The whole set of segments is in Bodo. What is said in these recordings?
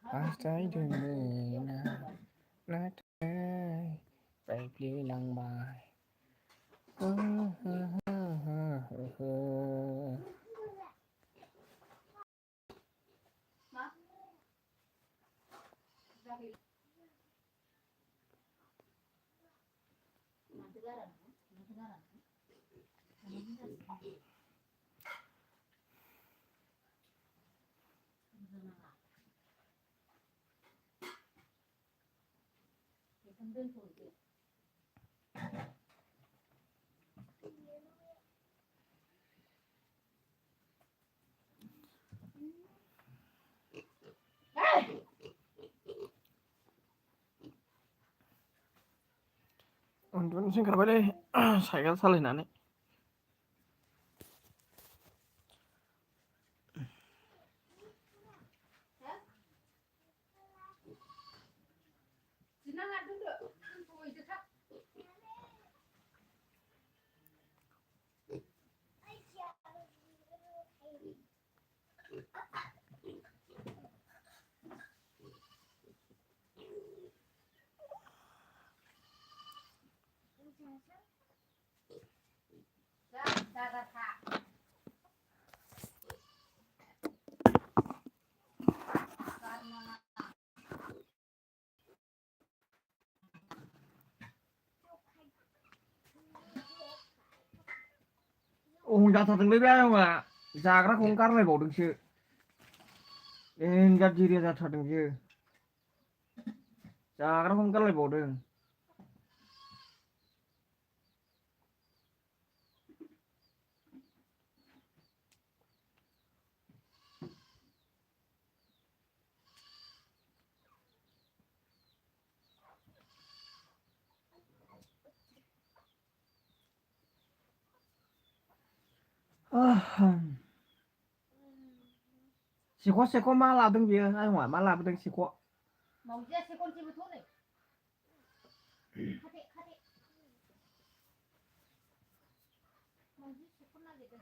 หาใจถึงมือนะนะเธอไปพลีลังบายเออเออเออเออเออउन्दुनो ओंखारबायलै साइकेल सालायनानैโอ้जाथारदोंलै बे आयंआ जाग्राखौनो गारलायबावदोंसो एंगारजिरिया जाथारदों बियो जाग्राखौनो गारलायबावदों सेख' मा लादों बियो आयंआ मा लाबोदों सेख' मावजिया सेख'नोसैबोथ' नै खाथे खाथे मावजि सेख'नो नागिरदों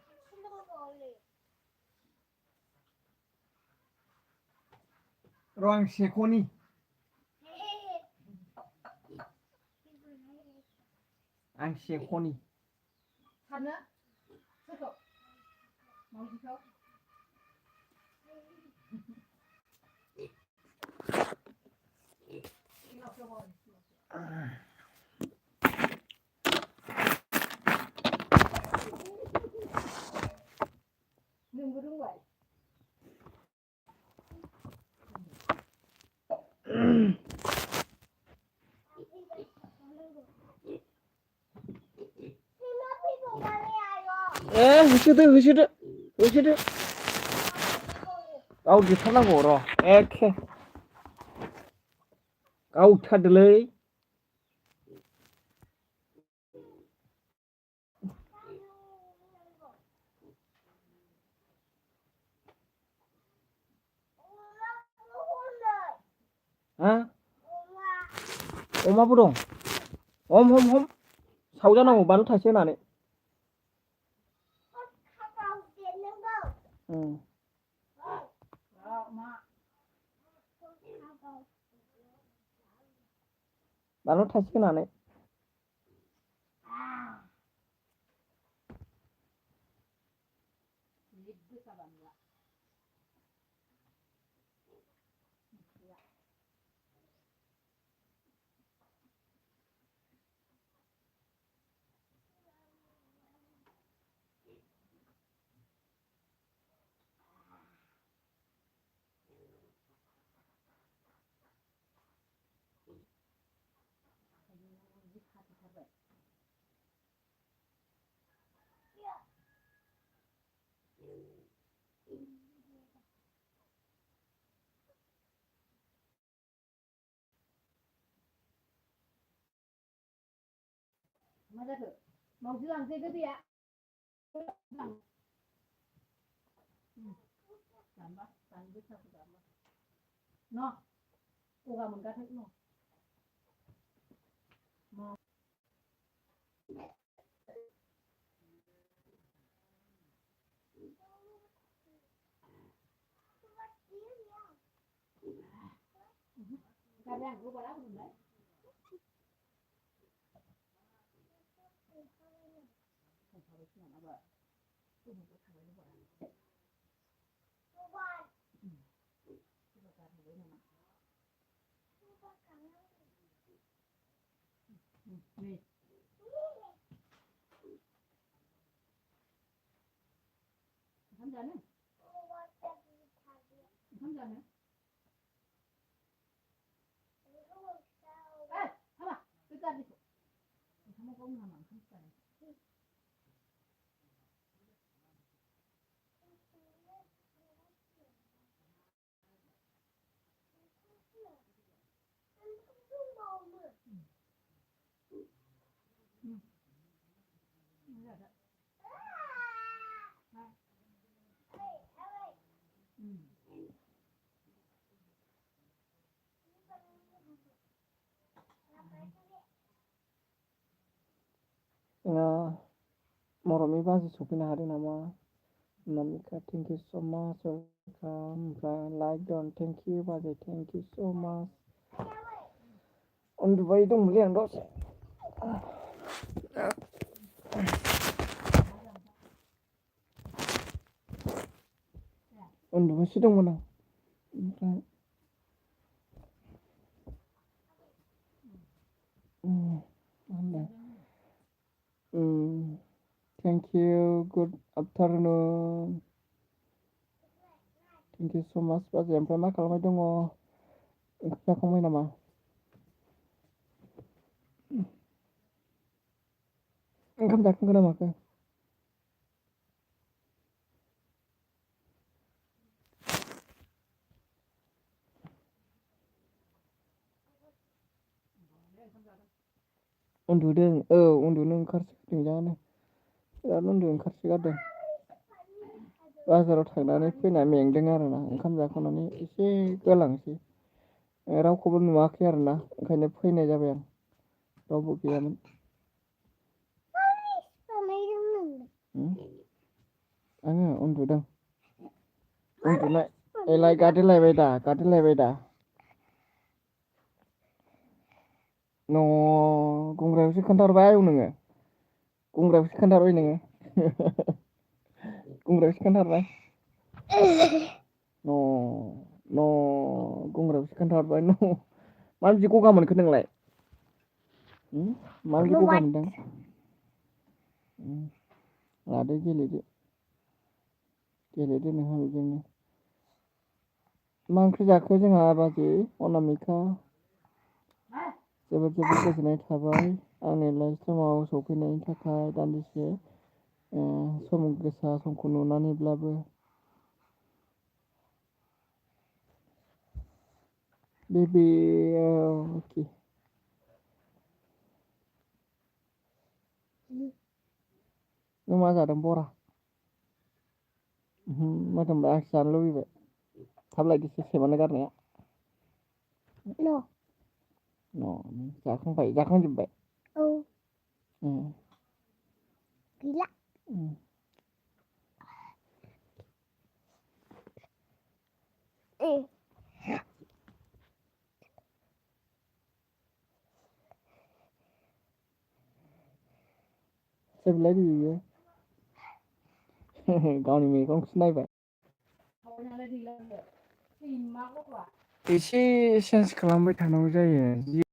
र' आं सेख'नि आं सेख'नि सारनो सोरखौ मावजिखौ नोंबो रोंबाय होसोदो गाव देथारनांगौ र' एखे गावथारदोलै हा अमाबो दं हम सावजानांगौ बानलु थाइसे होनानै बानलु थाइसे होनानै मा जाखो मावजि लांसै गोदैया दानबा दान गोसाखौ दानबा न' गगा मोनगाथों न' मरमि बाजै सफैनो हादों नामा? Namika, thank you so much. Welcome. Like done. Thank you, बाजै. Thank you so much. उन्दुबाय दंमोनलै आं दसे। उन्दुबायसो दंमोन आं। Thank you. Good afternoon. Thank you so much. बाजै ओमफ्राय मा खालामबाय दङ? ओंखाम जाखांबाय नामा? ओंखाम जाखांगोन ना माखो? उन्दुदों उन्दुनो ओंखारसोगारदों जानो बिराद उन्दुनो ओंखारसोगारदों बाजाराव थांनानै फैना मेंदों आरोना ओंखाम जाखांनानै एसे गोलांसै रावखौबो नुवाखै आरोना ओंखायनो फैनाय जाबाय आं रावबो गैयामोन आङो उन्दुदों उन्दुनाय एलाय गादेलायबाय दा न' गुंग्रायावसो खोन्थाहरबाय नोङो गुंग्रायावसो खोन्थाहरबाय नोङो गुंग्रायावसो खोन्थाहरबाय न' गुंग्रायावसो खोन्थाहरबाय न' मा बिदि गगा मोनखो नोंलाय मा बिदि गगा मोनदों लादो गेलेदो नोंहा बेजोंनो मा ओंख्रि जाखो जोंहा बाजै अनामिका जोबोद गोजोननाय थाबाय आंनि लाइफ समाव सफैनायनि थाखाय दान्दिसे सम गोसा समखौ नुनानैब्लाबो बेबि अके नों मा जादों बरा मोदोमबाय आंसो जानो लुबैबाय थाब लायदोसो सेमानो गारनाया जाखांजोब्बाय औ गैला सोरलाय बियो गावनि मेगनखौसो नायबाय एसे चेन्ज खालामबाय थानांगौ जायो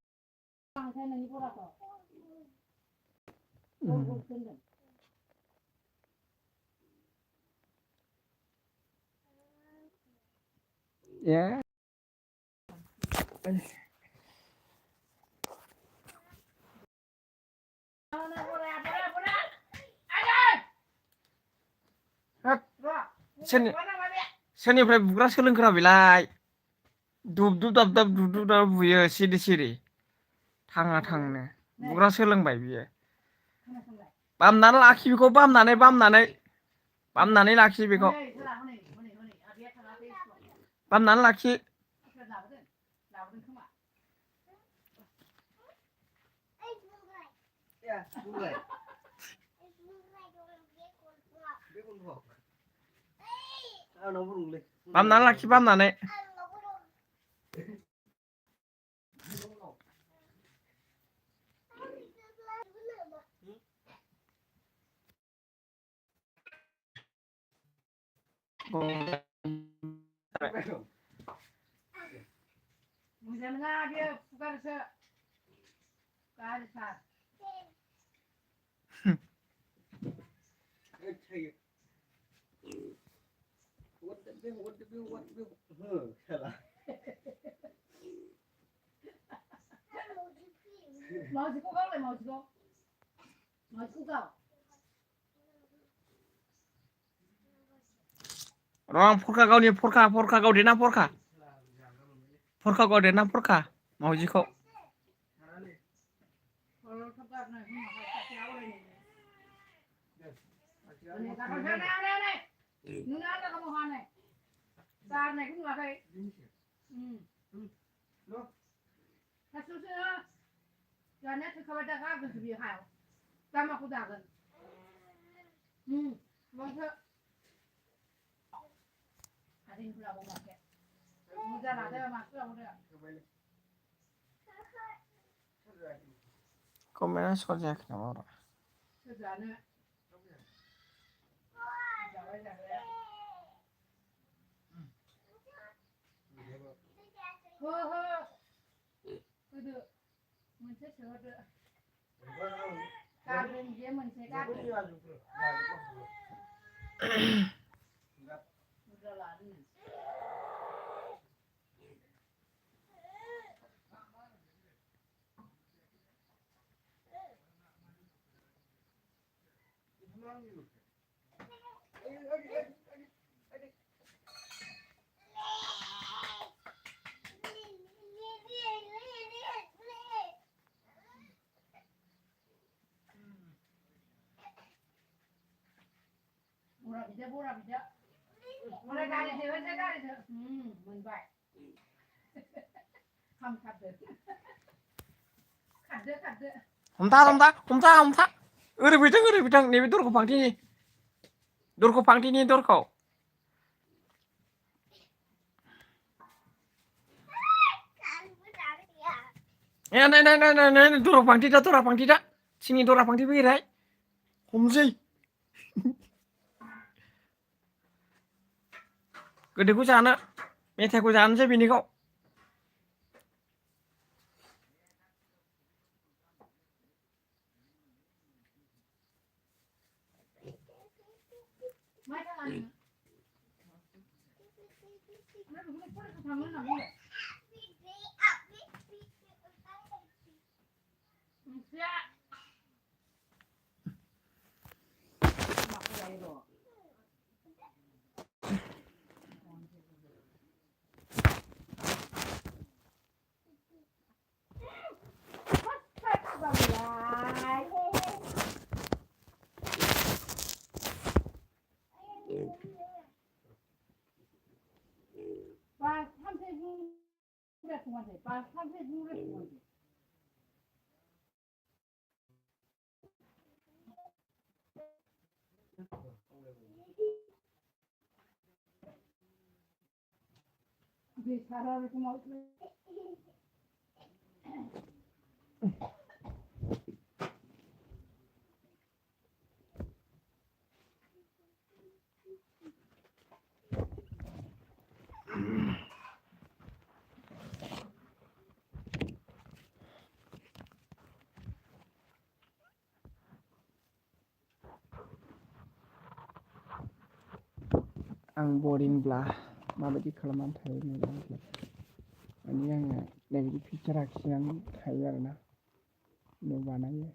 Yeah. सोरनिफ्राय बुग्रा सोलोंखोना बेलाय दुब दाब बुयो सिरि थाङा थांनो बुग्रा सोलोंबाय बियो बामनानै लाखि बेखौ बामनानै लाखि बेखौ बामनानै लाखि बामनानै लाखि Muzamna dia bukan se kalsar. Mau sih kau le mau sih kau. Mau sih kau. Orang porka kau ni porka kau dena porka kau dena porka mau jiko Kalau tempat nak ni macam siapa ni? Ni kalau sana ada ni. Nuna ada kamu mana? Sar ni kamu apa? Kasus ni. Jangan tu kau dah kau tu biar hal. Sama aku dah kan. Masa. Ada ni pula bawa ke. Muda ada masuk muda. komen soalnya kenapa orang Sudah ni. Itu macam siapa? Kadang dia macam kadang. Sudah lah ni. Murah bija. Murah kali tu, macam kali tu. Menbaik. Ham kada. Kada. हमथा ओरै फैथों नैबे दरखौ फांथेनि दरखौ नै दरा फांथेदा सिंनि दरा फांथेफैराय हमसै गोदैखौ जानो मेथाइखौ जानोसै बेनिखौ Macam mana? Mana boleh pun sama nak boleh. Siap. Mak lagi tu. Pas sampai bulan tuan saya. Pas sampai bulan tuan saya. Bicara aku mau. आं बरिंब्ला माबायदि खालामनानै थायो मोजां माने आङो नैबिदि पिकचार आखिनानै थायो आरोना न' बानायो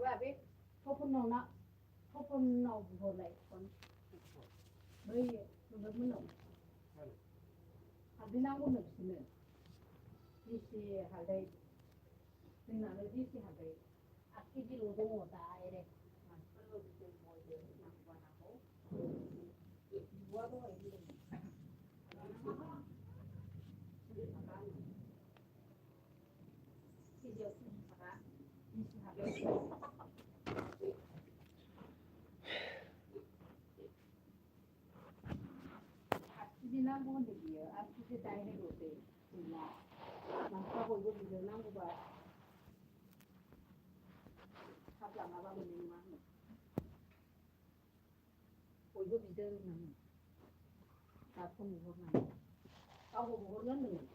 Và biết không phân nào nọ không phân nào vừa lại còn bây giờ mới nổ hạt nào cũng nổ xin nữa đi xe hạt đây nên là đi xe hạt đây cái gì luôn cũng một tài đây mà phân luôn từ mọi người làm qua nào hố quá rồi đi cái giờ xin hạt đi xe hạt đây 지난번 얘기예요. 앞에 다이네 로데 몰라. 남자고 이거 이제 나무 봐. 합이 안 나가면 되는 거 아니야? 이거 비대로 나무. 다 폼이 뭐가? 하고 먹으면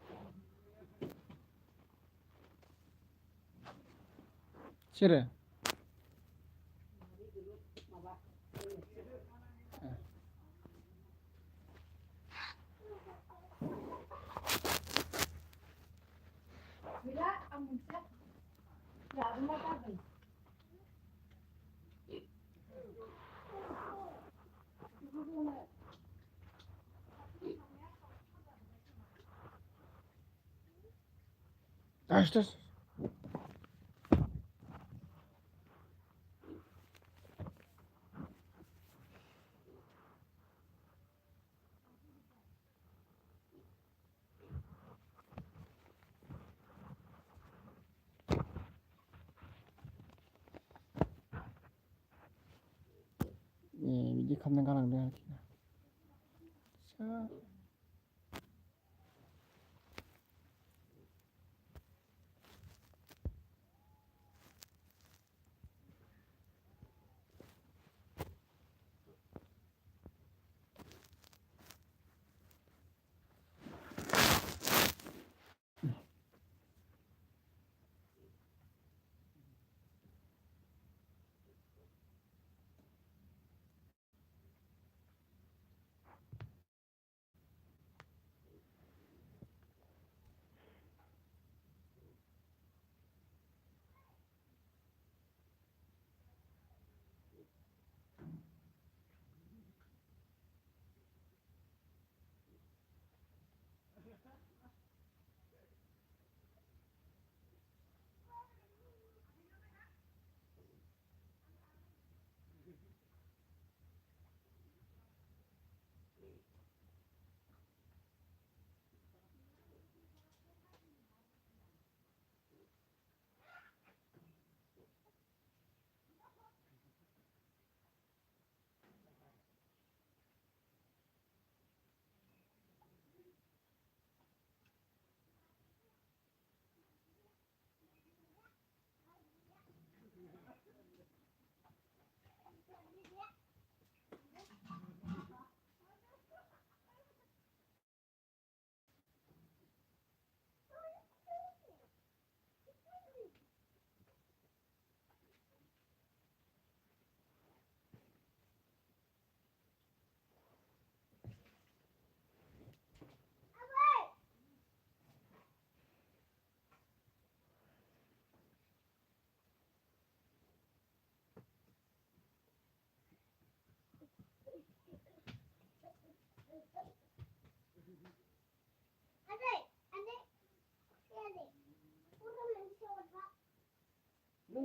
싫어. Bila ang muncak, grabe matagay. Açtır. 위기 감는 가능 내가 할게. 자.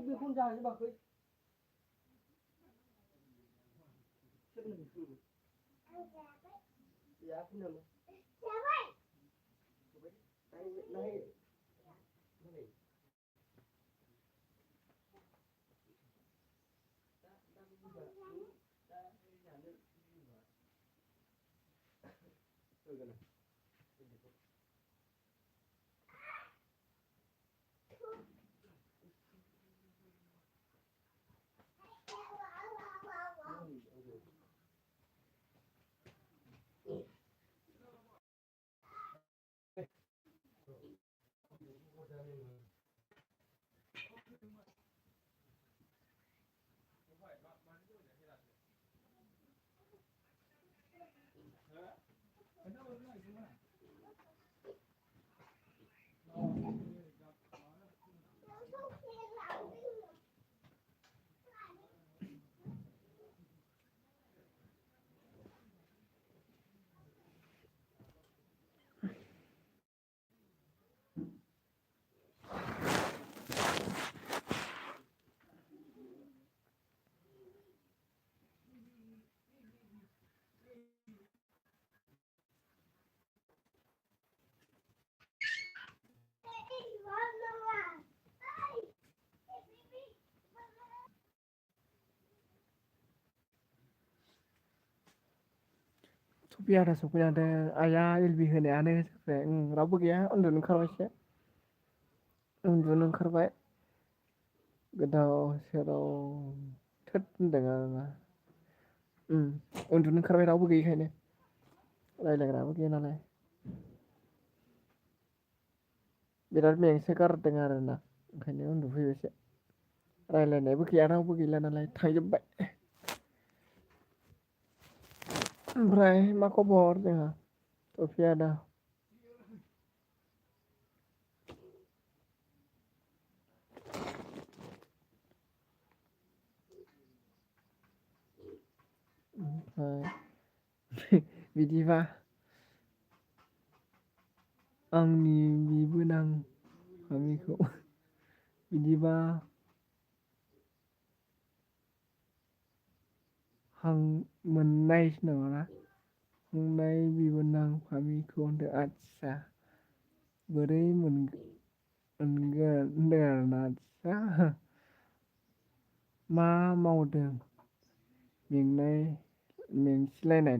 बेखौनो जाजोबाखै जायाखै नामा नाय सफिया आदा सफैनादों आइया एलबि होनायानो रावबो गैया उन्दुनो ओंखारबायसो उन्दुनो ओंखारबाय गोदाव सोराव थोद होनदों आरोना उन्दुनो ओंखारबाय रावबो गैयिखायनो रायज्लायग्राबो गैया नालाय बिराद मेंसो गारदों आरोना ओंखायनो उन्दुफैबायसो रायज्लायनायबो गैया रावबो गैला नालाय थांजोब्बाय ओमफ्राय मा खबर जोंहा सफिया आदा ओमफ्राय बिदिबा आंनि बिबोनां फामिखौ बिदिबा हां मोननायसो नङाना मोननाय बिबोनां फामिखौ होनदों आदसा बोरै मोनगोन होनदों आरोना आदसा मा मावदों मेंसिलायनाय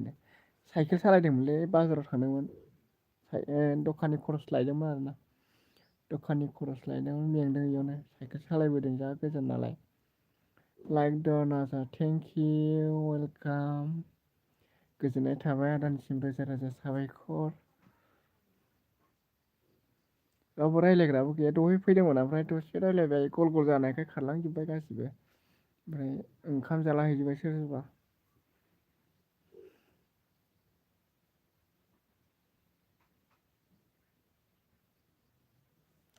साइकेल सालायदोंमोनलै बाजाराव थांदोंमोन दखाननि खरस लायदोंमोन आरोना दखाननि खरस लायदोंमोन मेंदों इयावनो साइकेल सालायबोदों जा गोजान नालाय लाइक दन आजा थेंक इउ वेलकाम गोजोननाय थाबाय आदानिसिम रोजा रोजा साबायखर रावबो रायज्लायग्राबो गैया दहाय फैदोंमोन ओमफ्राय दसे रायज्लायबाय गल गल जानायखाय खारलांजोब्बाय गासिबो ओमफ्राय ओंखाम जाला हैजोब्बाय सोर सोरबा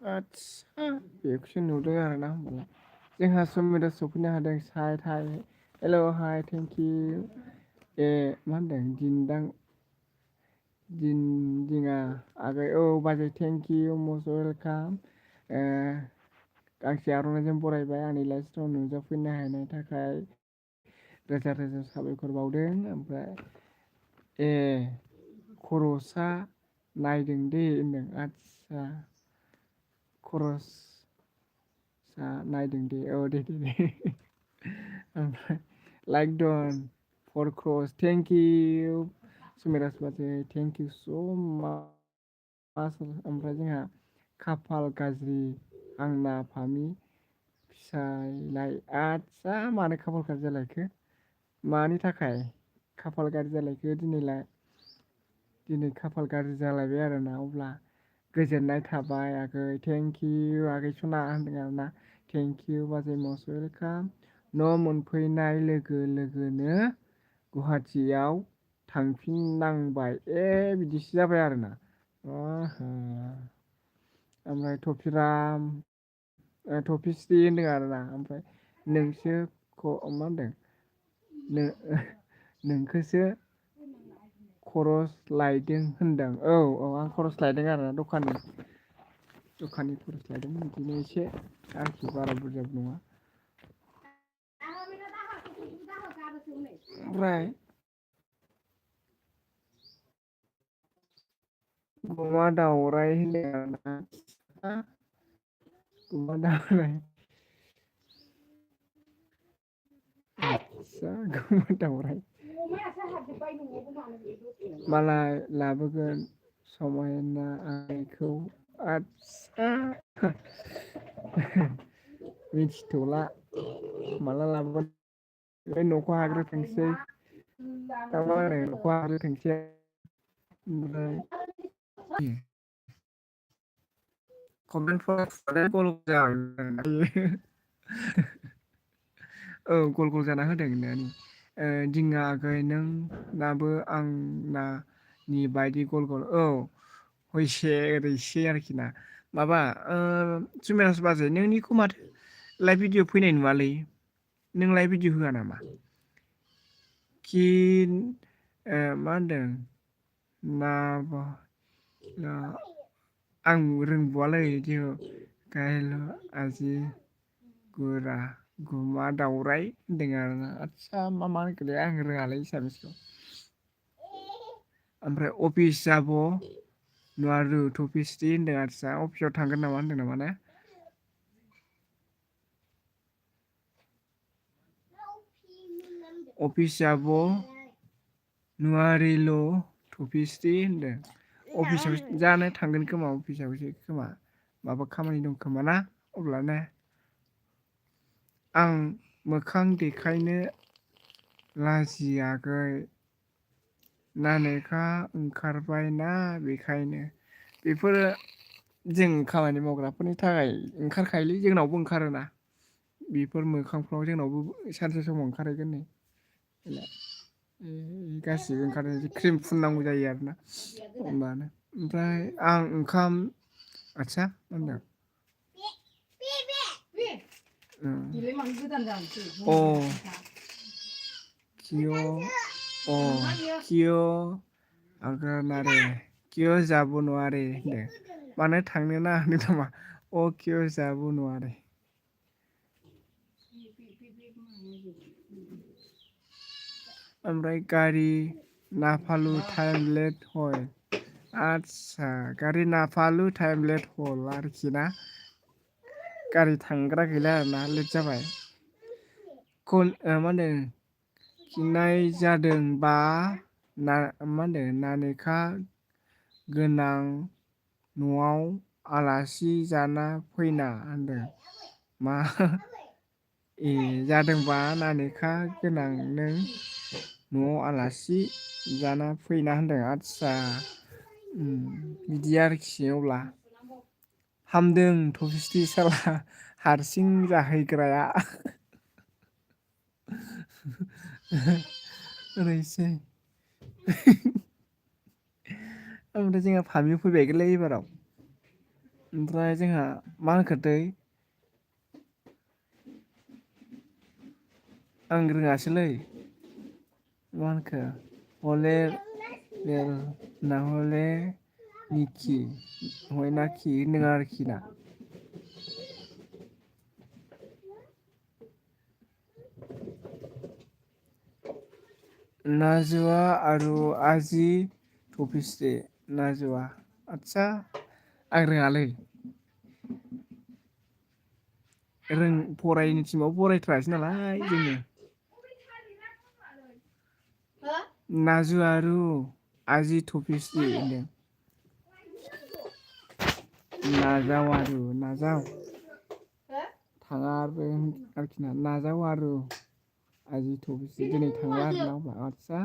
आदसा बेखौसो नुदों आरोना होमबालाय जोंहा सुमिदा सफैनो हादों साइ हाय हेल' हाय थेंक इउ मा होनदों दिङा आगै औ बाजै थेंक इउ मस्ट वेलकाम गांसे आर'नाइजों बरायबाय आंनि लाइफ स्टाइल नुजाफैनो हानायनि थाखाय रोजा रोजा साबायखर बावदों ओमफ्राय खर'सा नायदों दे होनदों आदसा खर'सा नायदों दे औ दे ओमफ्राय लाइक दन फर क्रस थेंक इउ सुमिराज बाजै थेंक इउ स' माच ओमफ्राय जोंहा खाफाल गाज्रि आंना फामि फिसायलाय आदसा मानो खाफाल गाज्रि जालायखो मानि थाखाय खाफाल गाज्रि जालायखो दिनै खाफाल गाज्रि जालायबाय आरोना अब्ला गोजोननाय थाबाय आगै थेंक इउ आगै सना होनदों आरोना थेंक इउ बाजै मस्ट वेलकाम न' मोनफैनाय लोगो लोगोनो गुवाहाटियाव थांफिननांबाय बिदिसो जाबाय आरोना ओमफ्राय टफिस्रि होनदों आरोना ओमफ्राय नोंसो मा होनदों नोंखौसो खरस लायदों होनदों औ आं खरस लायदों आरोना दखाननि दखाननि खरस लादोंमोन बिदिनो एसे आरोखि बारा बुरजाबो नङा ओमफ्राय गुमा दाउराइ होनदों आरोना गुमा दाउराइ आदसा गुमा दाउराइ मालाय लाबोगोन समायना आइखौ आदसा मिथिथ'ला माला लाबोगोन बे न'खौ हाग्रोथोंसै न'खौ हाग्रोथोंसै ओमफ्राय कमेन्टफोर गल जाबाय औ गल गल जाना होदों नानि दिङा आगै नों नाबो आं नानि बायदि गल गल औ हयसे ओरैसे आरोखि ना माबा जुमेरास बाजै नोंनिखौ माथो लाइभ भिडिअ फैनाय नुवालै नों लाइभ भिडिअ होआ नामा कि मा होनदों ना आं रोंबावआलै बिदिखौ गायल' आजि गुरा गुमा दाउराइ होनदों आरोना आदसा मा होनखोलै आं रोङालै एसामिसखौ ओमफ्राय अफिस जाब' नुवारु थफिस्टि होनदों आदसा अफिसाव थांगोन नामा होनदों नामा ने अफिस जाब' नुवारिल' थफिस्टि होनदों अफिसाव जानो थांगोन खोमा अफिसावसो खोमा माबा खामानि दं खोमा ना अब्ला ने आं मोखां देखायनो लाजियाखै नानेखा ओंखारबायना बेखायनो बेफोरो जों खामानि मावग्राफोरनि थाखाय ओंखारखायोलै जोंनावबो ओंखारोना बेफोर मोखांफ्राव जोंनावबो सानसे समाव ओंखारहैगोन नै गासिबो ओंखारो क्रिम फुननांगौ जायो आरोना होमबानो ओमफ्राय आं ओंखाम आदसा मा होनदों किय' जाब' नुवारे होनदों मानो थांनो ना होनदों नामा किय' जाब' नुवारे ओमफ्राय गारि नाफालु टाइम लेट हय आदसा गारि नाफालु टाइम लेट हल आरोखि ना गारि थांग्रा गैला आरोना लेट जाबाय मा होनदों खिनाय जादोंबा मा होनदों नानेखा गोनां न'आव आलासि जाना फैना होनदों मा जादोंबा नानेखा गोनां नों न'आव आलासि जाना फैना होनदों आदसा बिदि आरोखि अब्ला हामदों थफिस्टि साला हारसिं जाहैग्राया ओरैसै ओमफ्राय जोंहा फामियाव फैबायगोनलै एबाराव ओमफ्राय जोंहा मा होनखोथाय आं रोङासैलै मा होनखो हले ना हले निखि हय नाखि होनदों आरोखि ना नाजुवा आरो आजि थफिस्टि नाजुवा आदसा आं रोङालै फरायनो थिनबाबो फरायथ्रासै नालाय जोङो नाजु आरु आजि थफिस्टि होनदों नाजाव आरु नाजाव थाङा आरोखि ना नाजाव आरु आजि थफिस्टि दिनै थांला आरोना अब्ला आदसा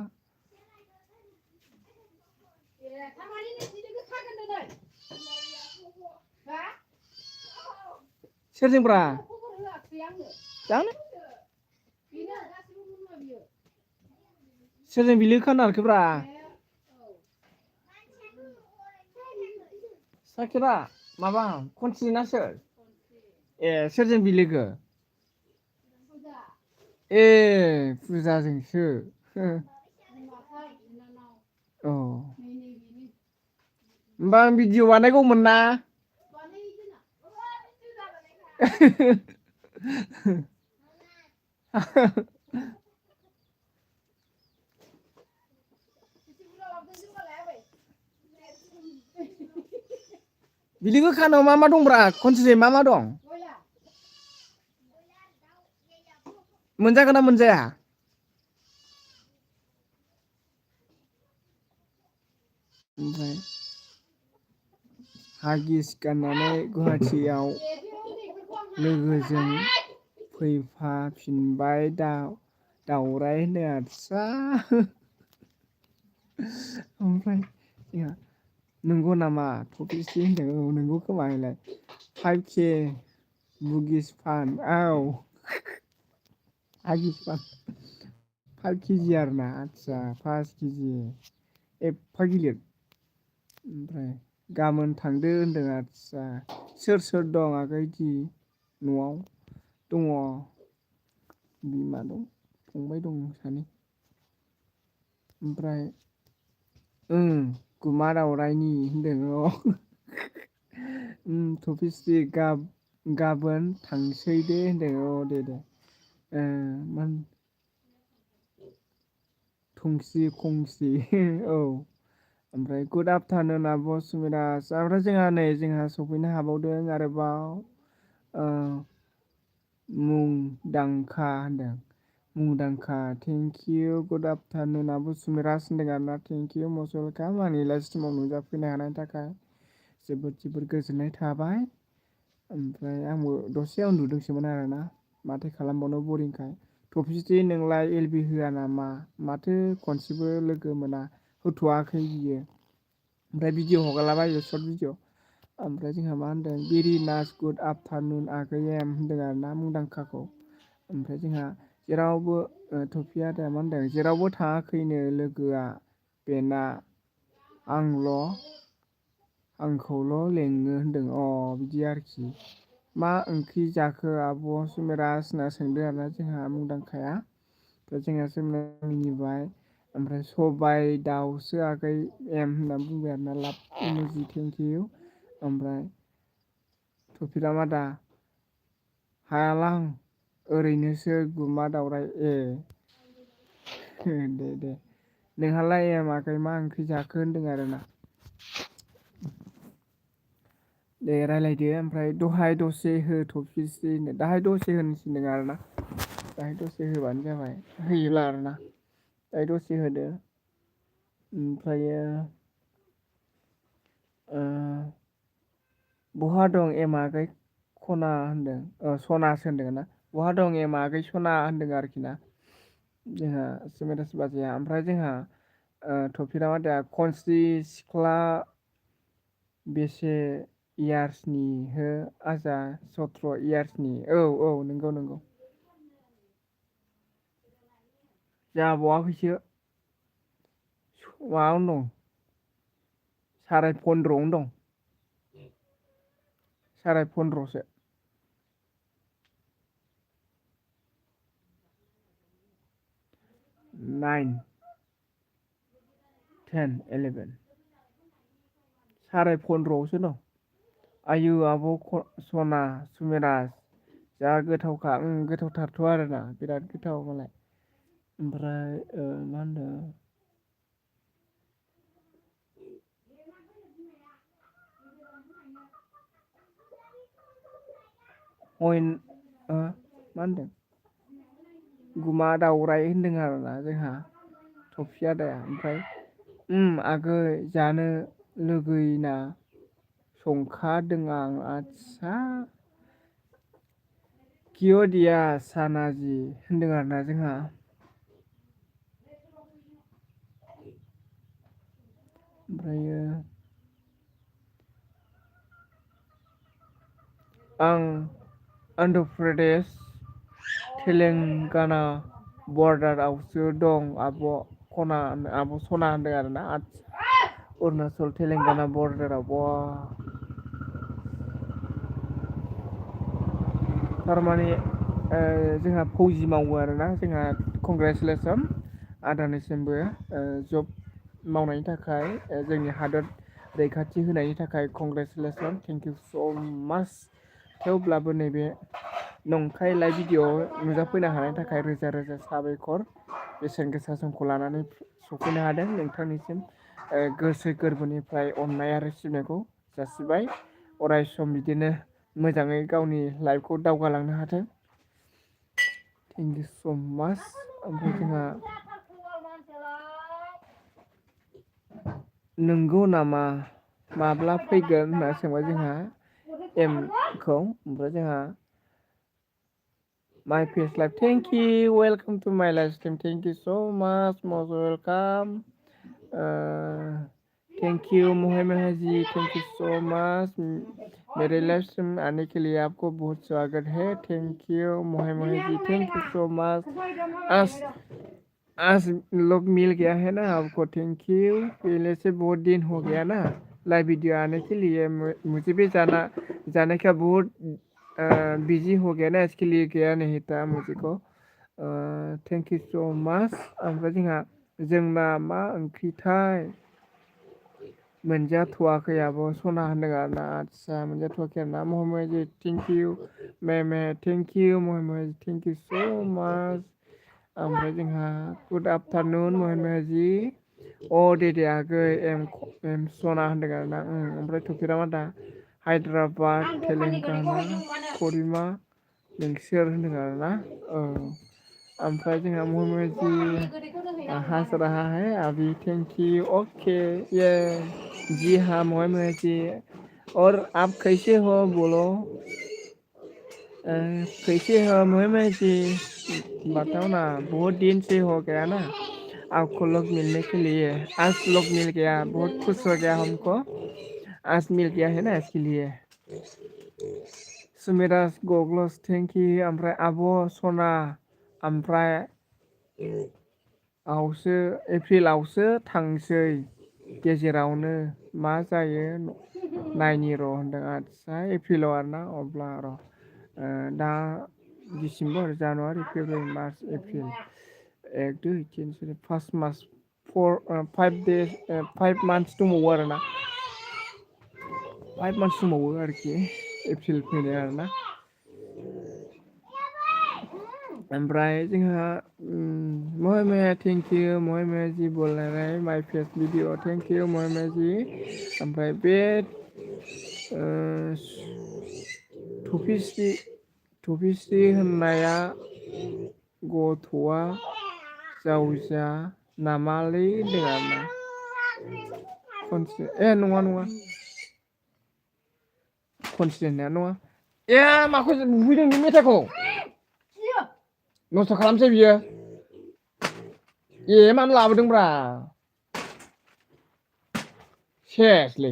सोरजोंब्रा जानो सोरजों बिलोखो होनमारखोब्रा साखिरा माबा खनस्रि ना सोर सोरजों बिलोगो फुजाजोंसो औ होमबा आं भिडिअ बानायगौमोन ना बिलि गोखानाव मा दंब्रा खनसे मा दं मोनजागोन ना मोनजाया ओमफ्राय हागिस गाननानै गुवाहाटियाव लोगोजों फैफाफिनबाय दावराय होनो आदसा ओमफ्राय जोंहा नंगौ नामा थफिसि होनदों औ नंगौ खोमा होनलाय 5K बुगिस फान औ हागिस फान 5 केजि आरोना आदसा 5 केजि एफा गिलिर ओमफ्राय गाबोन थांदो होनदों आदसा सोर दं आगैदि न'आव दङ बिमा दं फंबाय दं सानै ओमफ्राय गुमा दावरायनि होनदों थफिस्रि गाबोन थांसै दे होनदों दे मा खंसि औ ओमफ्राय गुड आफ्टारनुन आब' सुमिराज ओमफ्राय जोंहा सफैनो हाबावदों आरोबाव मुंदांखा होनदों मुंदांखा थेंक इउ गुड आफ्टारनुन आब' सुमिराज होनदों आरोना थेंक इउ मस्ट वेलकाम आंनि लाइभ स्ट्रिमाव नुजाफैनो हानायनि थाखाय जोबोद गोजोननाय थाबाय ओमफ्राय आंबो दसे उन्दुदोंसोमोन आरोना माथो खालामबावनो बरिंखाय थफिस्रि नोंलाय एलबि होआ नामा माथो खनसेबो लोगो मोना होथ'वाखै बियो ओमफ्राय भिडिअ हगारलाबायो सर्ट भिडिअ ओमफ्राय जोंहा मा होनदों भेरि नाइस गुड आफ्टारनुन आगै एम होनदों आरोना मुंदांखाखौ ओमफ्राय जोंहा जेरावबो थफिया दा मा होनदों जेरावबो थाङाखैनो लोगोआ बेना आंखौल' लेङो होनदों बिदि आरोखि मा ओंख्रि जाखो आब' सुमिराज होनना सोंदों आरोना जोंहा मुंदांखाया जोंहासो मिनिबाय ओमफ्राय सबाय दाउसो आगै एम होनना बुंबाय आरोना लाभ इम'जि थेंक इउ ओमफ्राय थफिला मादा हायालां ओरैनोसो गुमा दावराय दे नोंहालाय एम आगै मा ओंख्रि जाखो होनदों आरोना दे रायलायदो ओमफ्राय दहाय दसे हो थफिस्रि दाहाय दसे होनसिनदों आरोना दाहाय दसे होबानो जाबाय होयोब्ला आरोना दाहाय दसे होदो ओमफ्रायो बहा दं एम आगै खना होनदों सनासो होनदों ना बहा दं एम आगै सना होनदों आरोखि ना जोंहा सुमिराज बाजैया ओमफ्राय जोंहा थफिला मादाया खनस्रि सिख्ला बेसे इयार्सनि हो आजा 17 इयार्सनि औ नंगौ जाबावाखैसो माबायावनो दं 15.5 दं 15.5सो 9 10 11 15.5आवसो दं आयु आब' सना सुमिराज जा गोथावखा गोथावथारथ' आरोना बिराद गोथाव मालाय ओमफ्राय मा होनदों मा होनदों गुमा दावराय होनदों आरोना जोंहा थफि आदाया ओमफ्राय आगै जानो लुगैना संखादों आं आदसा किय' दिया सानाजि होनदों आरोना जोंहा ओमफ्रायो आं अन्ध्र प्रदेश तेलेंगाना बर्डारावसो दं आब' सना होनदों आरोना अरुणाचल तेलेंगाना बर्डाराव थारमाने जोंहा फौजि मावो आरोना जोंहा कंग्रेसुलेसन आदानिसिमबो जब मावनायनि थाखाय जोंनि हादर रैखाथि होनायनि थाखाय कंग्रेसुलेसन थेंक इउ स' माच थेवब्लाबो नैबे नंखाय लाइभ भिडिअ नुजाफैनो हानायनि थाखाय रोजा रोजा साबायखर बेसेन गोसा समखौ लानानै सफैनो हादों नोंथांनिसिम गोसो गोरबोनिफ्राय अननाय आरो सिबिनायखौ जासिबाय अराय सम बिदिनो मोजाङै गावनि लाइफखौ दावगालांनो हाथों थेंक इउ स' माच ओमफ्राय जोंहा नंगौ नामा माब्ला फैगोन होनना सोंबाय जोंहा एमखौ ओमफ्राय जोंहा my face live thank you welcome to my live stream thank you so much most welcome thank you Mohammad ji thank you so much मेरे लाइव स्ट्रीम आने के लिए आपको बहुत स्वागत है thank you Mohammad ji thank you so much आज लोग मिल गया है ना आपको थैंक यू पहले से बहुत दिन हो गया ना लाइव वीडियो आने के लिए मुझे भी जाने का बहुत बिजी हो गया ना इसके लिए गया नहीं था मुझको थैंक यू सो मच ओमफ्राय जोंना मा ओंख्रिथाय मोनजाथ'वाखै आब' सना होनदों आरो ना आदसा मोनजाथ'वाखै आरो ना मोहम्मद जी थेंक इउ मे thank you Mohammad thank you so' much ओमफ्राय जोंहा गुड आफ्टारनुन मोहम्मद जी दे आगै एम सना होनदों आरो ना ओमफ्राय थफिरामादा हायद्राबाद तेलेंगाना करिमा नोंसोर होनदों आरो ना ओमफ्राय जोंहा मोहम्मद जी हंस रहा है अभी थैंक यू ओके ये जी हाँ मोहम्मद जी और आप कैसे हो बोलो कैसे हो मोहम्मद जी बताओ ना बहुत दिन से हो गया ना आपको लोग मिलने के लिए आज लोग मिल गया बहुत खुश हो गया हमको आज मिल गया है ना इसके लिए सुमिराज गगलस थेंक यू ओमफ्राय आब' सना ओमफ्राय एप्रिलावसो थांसै गेजेरावनो मा जायो नायनि र' होनदों आदसा एप्रिलाव आरो ना अब्ला र' दा December January February March April 1 2 3 4 5 मास 5 मान्थस दंबावो आरो ना 5 मान्थस दंबावो आरोखि एप्रिल फैनाय आरो ना ओमफ्राय जोंहा मोहम्मद थेंक इउ मोहम्मद जी बोल रहे हैं my face video thank you Mohammad ji ओमफ्राय बे थफिस्रि होननाया गथ'आ जावजा नामालै होनदों आरो ना खनसे नङा खनसे होननाया नङा माखौ बुफैदों नों मेथाइखौ नस्थ' खालामसै बियो मानो लाबोदोंब्रा सेसलै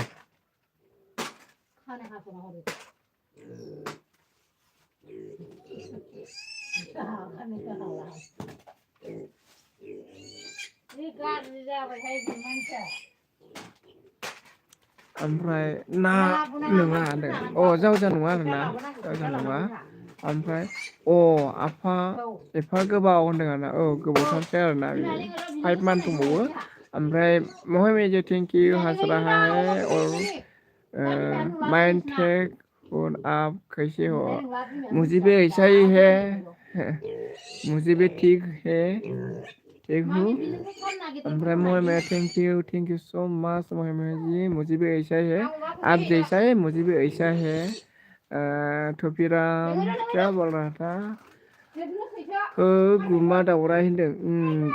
ओमफ्राय ना नङा होनदों जावजा नङा आरो ना जावजा नङा ओमफ्राय आफा एफा गोबाव होनदों आरो ना गोबावथारसै आरो ना 5 मान्थ दंबावो ओमफ्राय मोहम्मद जी थेंक यू हंस रहा है और माइंड टेक और आप कैसे हो मुझे भी ऐसा ही है मुझे भी ठीक है ठीक हूँ ओमफ्राय Mohammad thank you so much Mohammad ji मुझे भी ऐसा ही है आप जैसा है मुझे भी ऐसा है थफिराम क्या बोल रहा था गुमा दावराय होनदों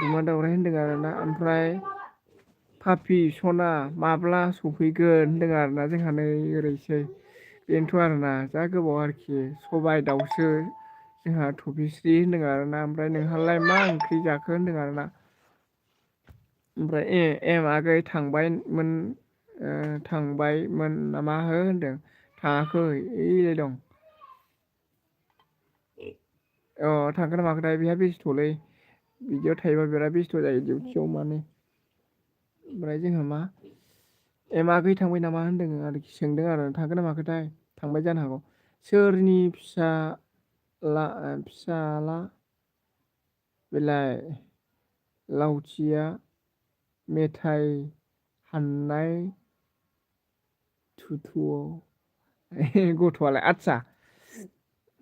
गुमा दावराय होनदों आरो ना ओमफ्राय पापि सना माब्ला सफैगोन होनदों आरो ना जोंहा नै ओरैसै बेनोथ' आरो ना जा गोबाव आरोखि सबाय दाउसो जोंहा थफिस्रि होनदों आरो ना ओमफ्राय नोंहालाय मा ओंख्रि जाखो होनदों आरो ना ओमफ्राय आगै थांबायमोन नामा होनदों थाङाखै ओइलाय दं थांगोन ना माखोथाय बेहा बेस्थ'लै बिदियाव थायोबा बिराद बेस्थ' जायो डिउटियाव माने ओमफ्राय जोंहा मा आगै थांबाय नामा होनदों आरोखि सोंदों आरो थांगोन ना माखोथाय थांबाय जानो हागौ सोरनि फिसाला बेलाय लावथिया मेथाइ हाननाय थुथुआव गथ'आलाय आदसा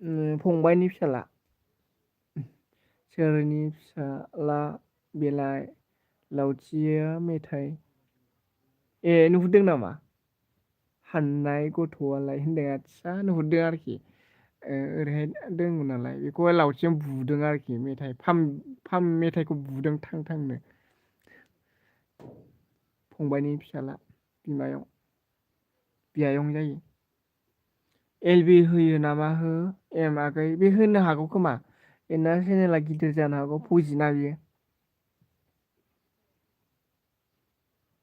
फंबायनि फिसाला सोरनि फिसाला बेलाय लावथिया मेथाइ नुहुरदों नामा हाननाय गथ'आलाय होनदों आदसा नुहुरदों आरोखि ओरैहाय दंमोन नालाय बेखौहाय लावथिजों बुदों आरोखि मेथाइ फाम मेथाइखौ बुदों थां थांनो फंबायनि फिसाला बियायं जायो एलबि होयो नामा हो एम आगै बे होनो हागौ खोमा बेना चेनेला गिदिर जानो हागौ फुजिना बियो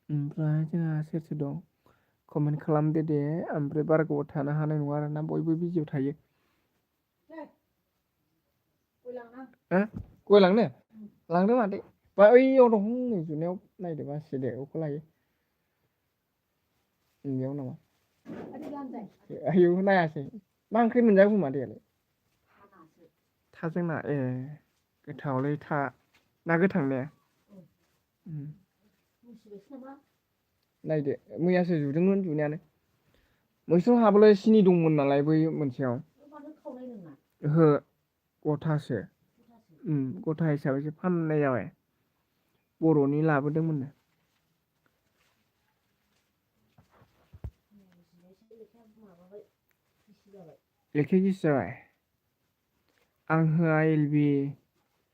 ओमफ्राय जोंहा सोर सोर दं कमेन्ट खालामदो दे ओमफ्राय बारा गोबाव थानो हानाय नङा आरोना बयबो बिजियाव थायो गय लांनो लांदो मादै बा ओइयाव दं नै जुनायाव नायदो बासिदो अखौ लायो बेयाव नामा आयौ नायासै मा ओंख्रि मोनजाखो मादैयालाय थाजों ना गोथावलै था ना गोथां ने नायदो मैयासो जुदोंमोन जुनायानो मैसुं हाबोलाय सिनि दंमोन नालाय बै मोनसेयाव ओहो गथासो गथा हिसाबैसो फाननाय जाबाय बर'नि लाबोदोंमोननो लेखाया गिसि जाबाय आं होआ एलबि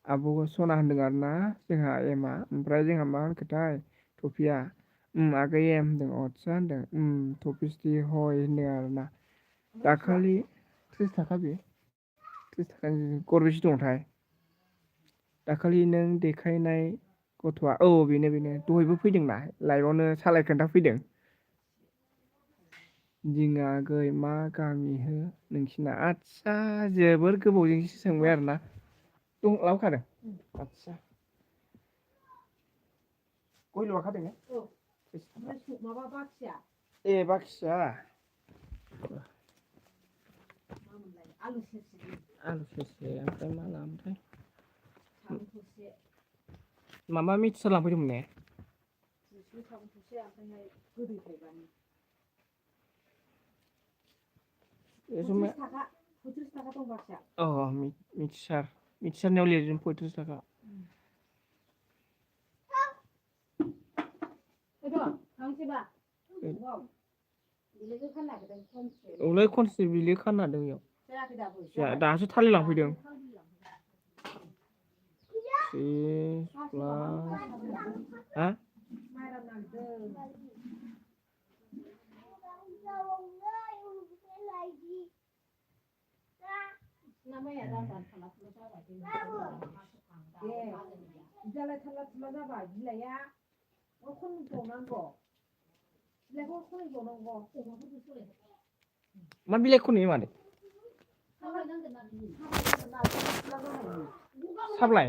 आब'खौ सना होनदों आरोना जोंहा एमआ ओमफ्राय जोंहा मा होनखोथाय टफिया आगै एम होनदों आदसा होनदों टफिसटि हय होनदों आरोना दाखालि 30 थाखा बे 30 थाखानि गरबेसे दंथाय दाखालि नों देखायनाय गथ'आ बेनो दहायबो फैदोंना लाइभआवनो सालाय खोन्था फैदों दिङा आगै मा गामि हो नोंसिना आदसा जोबोर गोबावजोंसो सोंबाय आरोना दं लाबोखादों आदसा गय ल'खादों ने माबा बाखिया बाखिया आलु सेरसे ओमफ्राय मा लामोनथाय माबा मिक्सार लांफैदोंमोन ने मिक्सारनियाव लिरदों 35 थाखा औलै खनसे बिलो खाना दों इयाव दासो थालिर लांफैदों हा बिलाइ थाल्ला थुल्ला जाबाय बिलाइआ खनबावनांगौ बिलाइखौ खनबावनांगौ मा बिलाइ खनयो मादै साब्लाय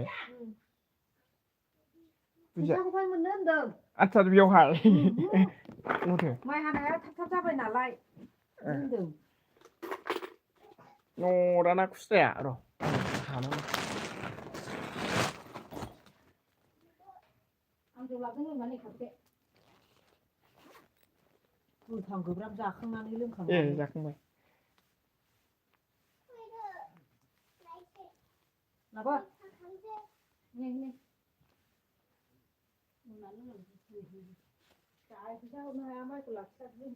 फैसाखौहाय मोननो होनदों आदसा बेयावहाय माइ हानाया थाब जाबाय नालाय होनदों नराना खुस्राया र' गोथां गोब्राब जाखांनानै लोंखांबाय जाखांबाय लाबो फैसा हरनो हाया माइखौ लाखिथारदों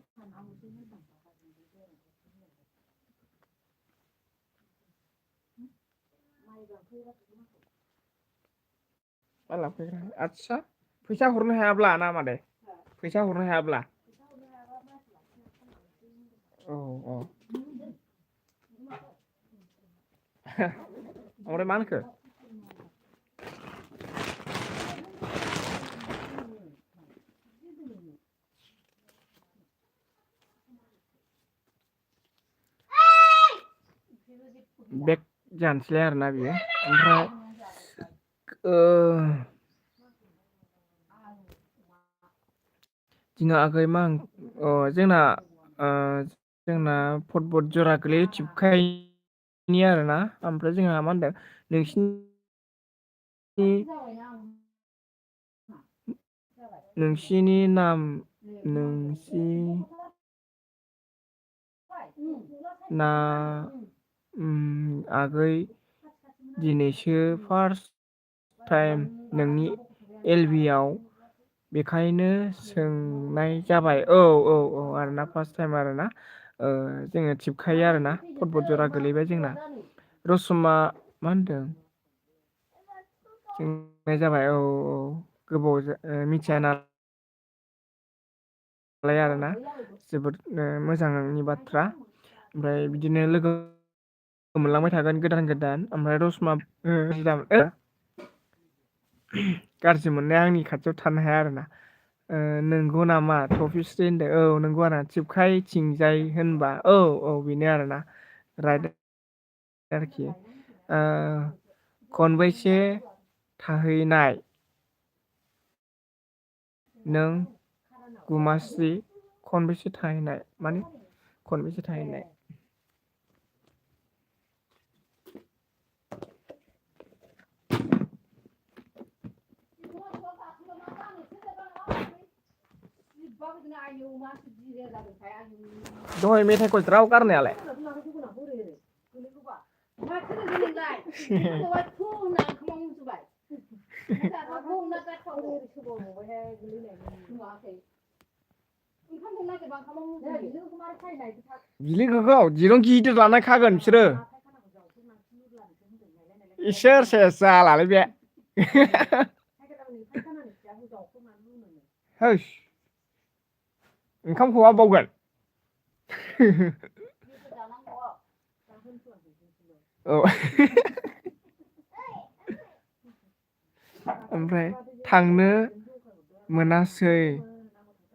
आदसा फैसा हरनो हायाब्ला ना मादै फैसा हरनो हायाब्ला ओमफ्राय मा होनखो बेक जानोसैलाय आरोना बियो ओमफ्राय जोंना आगै मा जोंना फटबट जरा गोलै थिबखायनि आरोना ओमफ्राय जोंहा मा होनदों नोंसिनि नाम आगै दिनैसो फार्स्ट टाइम नोंनि LB आव बेखायनो सोंनाय जाबाय औ आरोना फार्स्ट टाइम आरोना जोङो थिबखायो आरोना फटबट जरा गोलैबाय जोंना रसमा मा होनदों सोंनाय जाबाय औ गोबाव मिथिया नालाय आरोना जोबोद मोजांनि बाथ्रा ओमफ्राय बिदिनो लोगो मोनलांबाय थागोन गोदान गोदान ओमफ्राय रसमा गाज्रि मोननाया आंनि खाथियाव थानो हाया आरोना नंगौ नामा टफिस्रि होनदों औ नंगौ आरोना थिबखायथिंजाय होनबा औ बेनो आरोना राइट आरोखि खनबैसे थाहैनाय नों गुमास्रि खनबेसे थाहैनाय माने खनबेसे थाहैनाय दहाय मेथाइखौ ज्राव गारनायालाय बिलोगोखौ दिरुं गिदिर लाना खागोन बिसोरो इसोर सेस जालालै बे हैस ओंखाम खहा बावगोन औ ओमफ्राय थांनो मोनासै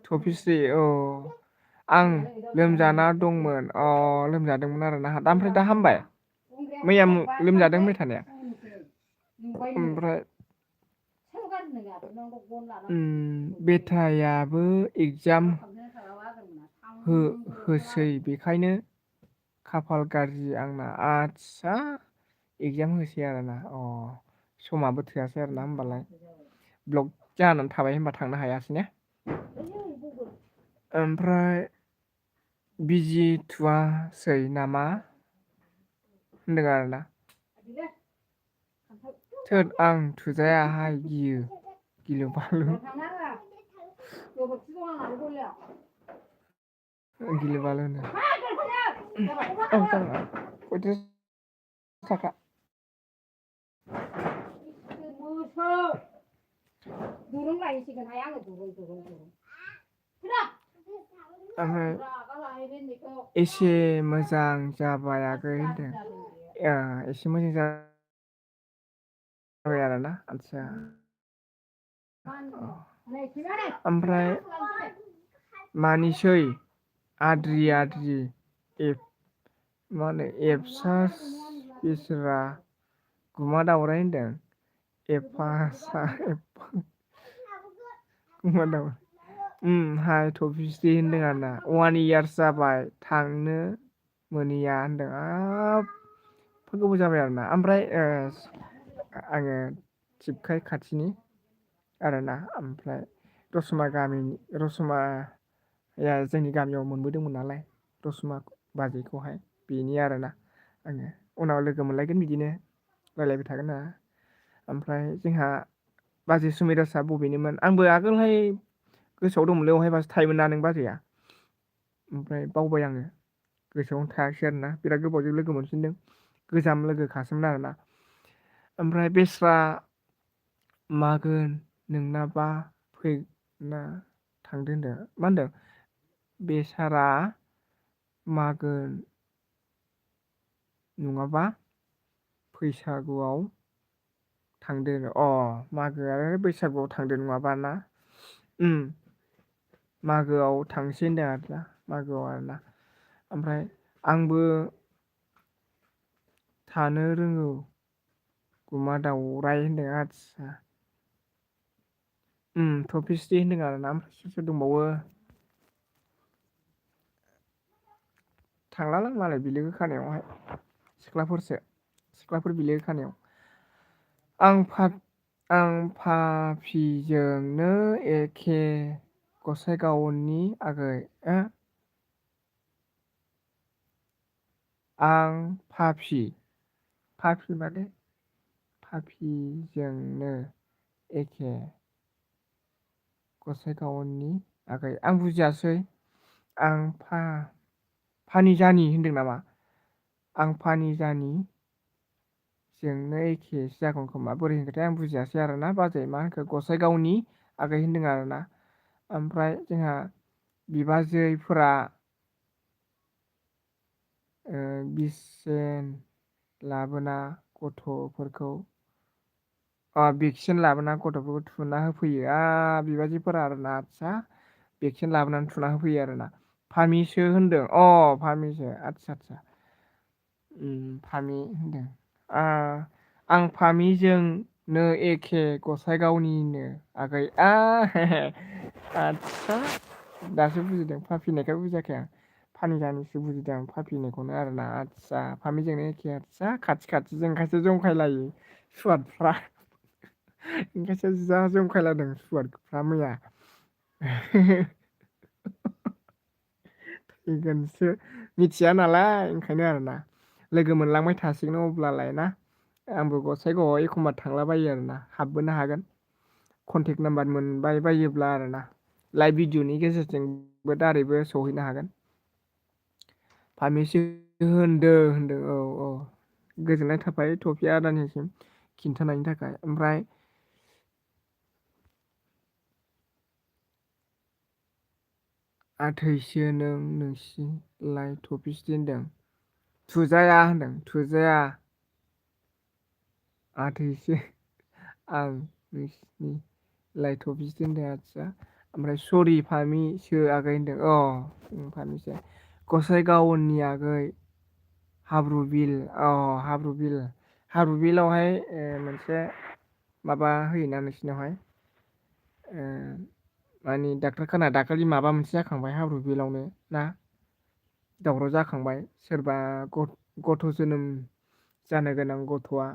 टफिस्रि आं लोमजाना दंमोन लोमजादोंमोन आरोना ओमफ्राय दा हामबाय मैया लोमजादों होनबाय थानाया ओमफ्राय बेथायाबो एगजाम होसै बेखायनो खाफाल गाज्रि आंना आदसा एगजाम होसै आरोना समाबो थोआसै आरोना होमबालाय ब्लक जानानै थाबाय होनबा थांनो हायासै ने ओमफ्राय बिजि थुवासै नामा होनदों आरोना थोद आं थुजायाहाय गिलु बालु गिलु बालुनो पयथ्रिस थाखा दुरुं लायसिगोनहाय आङो दुरुं ओमफ्राय एसे मोजां जाबाय आगै होनदों एसे मोजां जाबाय आरोना आदसा ओमफ्राय मानिसै आद्रि मा होनो एफसा बिसोरा गुमा दावराय होनदों हाय टफिस्रि होनदों आरोना 1 इयार्स जाबाय थांनो मोनैया होनदों गोबाव जाबाय आरोना ओमफ्राय आङो थिबखाय खाथिनि आरोना ओमफ्राय रसमाया जोंनि गामियाव मोनबोदोंमोन नालाय रसमा बाजैखौहाय बेनि आरोना आङो उनाव लोगो मोनलायगोन बिदिनो रायलायबाय थागोन ना ओमफ्राय जोंहा बाजै सुमिरासआ बबेनिमोन आंबो आगोलहाय गोसोआव दंमोनलै अहायबासो थायोमोन ना नों बाजैया ओमफ्राय बावबाय आङो गोसोआवनो थायासै आरोना बिराद गोबावजों लोगो मोनफिनदों गोजाम लोगोखासोमोन आरोना ओमफ्राय बेस्रा मागोन नोंनाबा फैना थांदो होनदों मा होनदों बेसारा मागोन नङाबा बैसागुआव थांदो मागो आरो बैसागुआव थांदो नङाबा ना मागोआव थांसै होनदों आरोना मागोआव आरोना ओमफ्राय आंबो थानो रोङौ गुमा दाउराइ होनदों आदसा टफिस्रि होनदों आरोना ओमफ्राय सोर दंबावो थांलालां मालाय बिलोगो खानायावहाय सिख्लाफोर बिलोगो खानायाव आं फाफिजोंनो एखे गसाइगावनि आगै आं फाफि माने फाफिजोंनो एखे गसाइगावनि आगै आं बुजियासै आं फानिजानि होनदों नामा आं फानिजानि जोंनो एखेसो जागोन खोमा बोरै होनखोथाय आं बुजियासै आरोना बाजै मा होनखो गसाइगावनि आगै होनदों आरोना ओमफ्राय जोंहा बिबाजैफोरा बिसजोन लाबोना गथ'फोरखौ भेक्सिन लाबोना गथ'फोरखौ थुना होफैयो बिबाजैफोरा आरोना आदसा भेक्सिन लाबोनानै थुना होफैयो आरोना फामिसो होनदों फामिसो आदसा फामि होनदों आं फामिजोंनो एखे गसाइगावनिनो आगै आदसा दासो बुजिदों फाफिनायखाय बुजियाखै आं फानिजानिसो बुजिदों आं फाफिनायखौनो आरोना आदसा फामिजोंनो एखे आदसा खाथि जोंखायसो जंखायलायो सुवादफ्रा ओंखायसो जा जंखायलादों सुवादफ्रा मैया थैगोनसो मिथिया नालाय ओंखायनो आरोना लोगो मोनलांबाय थासिगोन अब्लालाय ना आंबो गसाइगावआव एखमबा थांलाबायो आरोना हाबबोनो हागोन कन्टेक्ट नाम्बार मोनबाय बायोब्ला आरोना लाइभ भिडिअनि गेजेरजोंबो दारैबो सहैनो हागोन फामिसो होनदों औ गोजोननाय थाबाय टफि आदानिसिम खिन्थानायनि थाखाय ओमफ्राय आथैसो नोंसिलाय टफिस दोनदों थुजाया होनदों थुजाया आथैसो आं नोंसिनि लाइ टफिस दोनदों आदसा ओमफ्राय सरि फामिसो आगै होनदों फामिसो गसाइगावनि आगै हाब्रुबिल हाब्रुबिलावहाय मोनसे माबा होयोना नोंसिनावहाय मानि डाक्टार खाना दाखालि माबा मोनसे जाखांबाय हाब्रुबिलावनो ना दावराव जाखांबाय सोरबा गथ' जोनोम जानो गोनां गथ'आ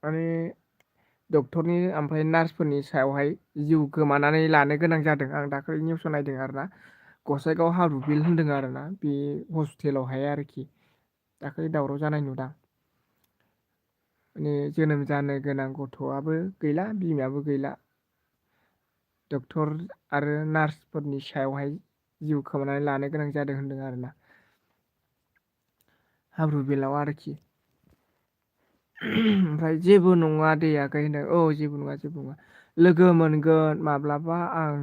माने डक्टरनि ओमफ्राय नार्सफोरनि सायावहाय जिउ गोमानानै लानो गोनां जादों आं दाखालि निउसाव नायदों आरोना गसाइगाव हाब्रुबिल होनदों आरोना बे हस्पिटालावहाय आरोखि दाखालि दावराव जानाय नुदां माने जोनोम जानो गोनां गथ'आबो गैला बिमायाबो गैला डक्टर आरो नार्सफोरनि सायावहाय जिउ खोमानानै लानो गोनां जादों होनदों आरोना हाब्रुबिलाव आरोखि ओमफ्राय जेबो नङा दे आगै होनदों जेबो नङा लोगो मोनगोन माब्लाबा आं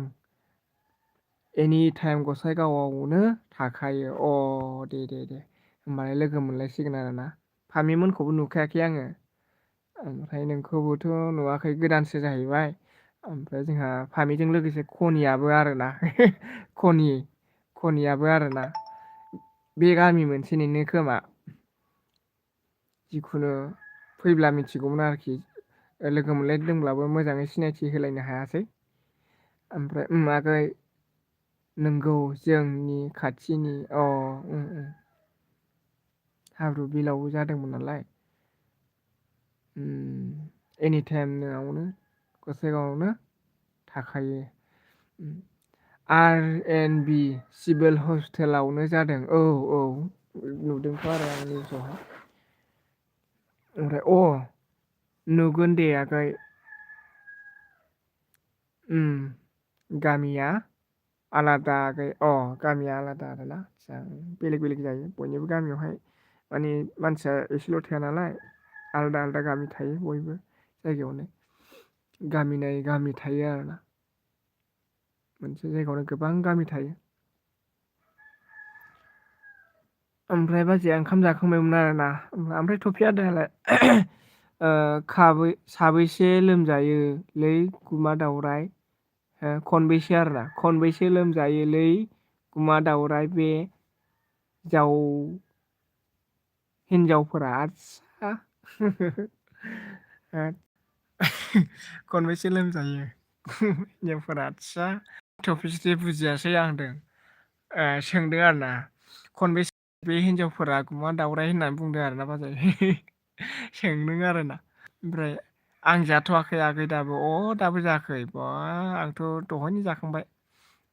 एनि टाइम गसाइगावआवनो थाखायो दे होमबालाय लोगो मोनलायसिगोन आरोना फामिमोनखौबो नुखायाखै आङो ओमफ्राय नोंखौबोथ' नुवाखै गोदानसो जाहैबाय ओमफ्राय जोंहा फामिजों लोगोसे खनियाबो आरोना खनियाबो आरोना बे गामि मोनसेनिनो खोमा जिखुनु फैब्ला मिथिगौमोन आरोखि लोगो मोनलायदोंब्लाबो मोजाङै सिनायथि होलायनो हायासै ओमफ्राय आगै नोंगौ जोंनि खाथिनि हाब्रुबिलावबो जादोंमोन नालाय एनिटाइम नोंयावनो गसाइगावआवनो थाखायो आर एन बि सिभिल हस्पिटालावनो जादों औ नुदोंथ' आरो आं निउसावहाय ओमफ्राय नुगोन दे आगै गामिया आलादा आगै गामिया आलादा आरोना आदसा बेलेग जायो बयनिबो गामियावहाय माने मानसिया एसेल' थाया नालाय आलादा आलादा गामि थायो बयबो जायगायावनो गामि नायै गामि थायो आरोना मोनसे जायगायावनो गोबां गामि थायो ओमफ्राय बाजैया ओंखाम जाखांबायमोन आरोना ओमफ्राय टफि आदायालाय साबैसे लोमजायोलै गुमा दावराय खनबैसो आरोना खनबैसो लोमजायोलै गुमा दावराय बे हिनजावफोरा आदसा खनबैसे लोमजायो हिनजावफोरा आदसा टपिकसै बुजियासै आं होनदों सोंदों आरोना खनबेसे बे हिनजावफोरा गुमा दावराय होननानै बुंदों आरोना बाजै सोंदों आरोना ओमफ्राय आं जाथ'वाखै आगै दाबो दाबो जायाखै बा आंथ' दहायनो जाखांबाय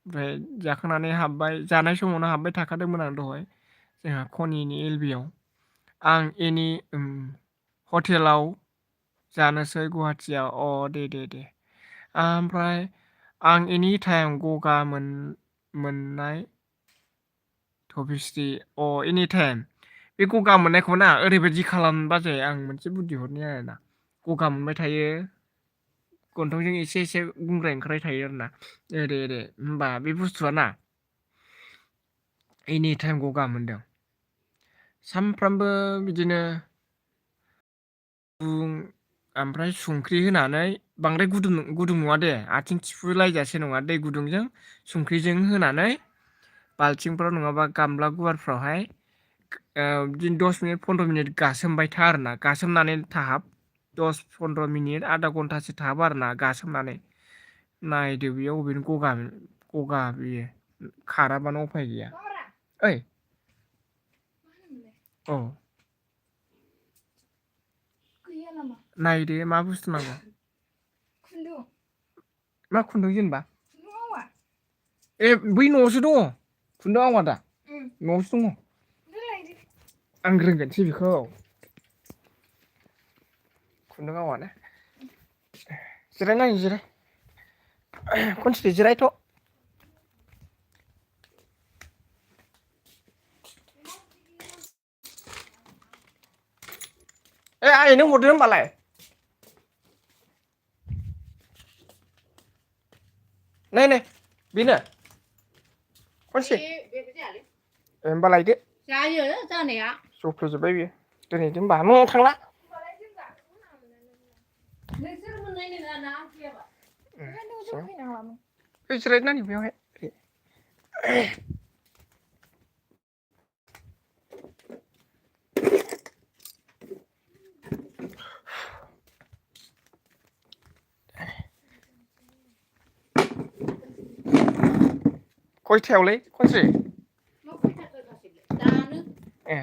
ओमफ्राय जाखांनानै हाबबाय जानाय समावनो हाबबाय थाखादोंमोन आं दहाय जोंहा खनिनि एलबियाव आं एनि हटेलाव जानोसै गुवाहाटियाव दे ओमफ्राय आं एनि टाइम गगा मोननाय टफिस्ट्रि एनि टाइम बे गगा मोननायखौ ना ओरैबायदि खालामबा जायो आं मोनसे बुद्धि हरनि आरोना गगा मोनबाय थायो गन्थंजों एसे एसे गुंग्राय ओंखारबाय थायो आरोना ओरै होमबा बे बुस्थुआ ना एनि टाइम गगा मोनदों सानफ्रामबो बिदिनो ओमफ्राय संख्रि होनानै बांद्राय गुदुं नङा दे आथिं थिफुलायजासे नङा दै गुदुंजों संख्रिजों होनानै बाल्थिंफ्राव नङाबा गामला गुवारफ्रावहाय बिदिनो 10 मिनिट 15 मिनिट गासोमबाय था आरोना गासोमनानै थाहाब 10-15 मिनिट आधा घन्टासो थाहाब आरोना गासोमनानै नायदो बेयाव अबेनो गगा बेयो खाराबानो उफाय गैया ओइ औ नायदो मा बुस्थु नांगौ मा खुन्दुं जेनेबा बै न'आवसो दङ खुन्दुं आवा दा न'आवसो दङ आं रोंगोनसै बेखौ खुन्दुं आवानो जिराय खनसे जिरायथ' आइनो हरदो होमबालाय नै बेनो खनसे होमबा लायदो जायो जानाया जफ्ल'जोब्बाय बेयो दिनैदो होमबा न'आव थांला नोंसोर मोननाय नङा ना आं फैयाबा जिरायदो नानि बेयावहाय खयथायावलै खनसे ए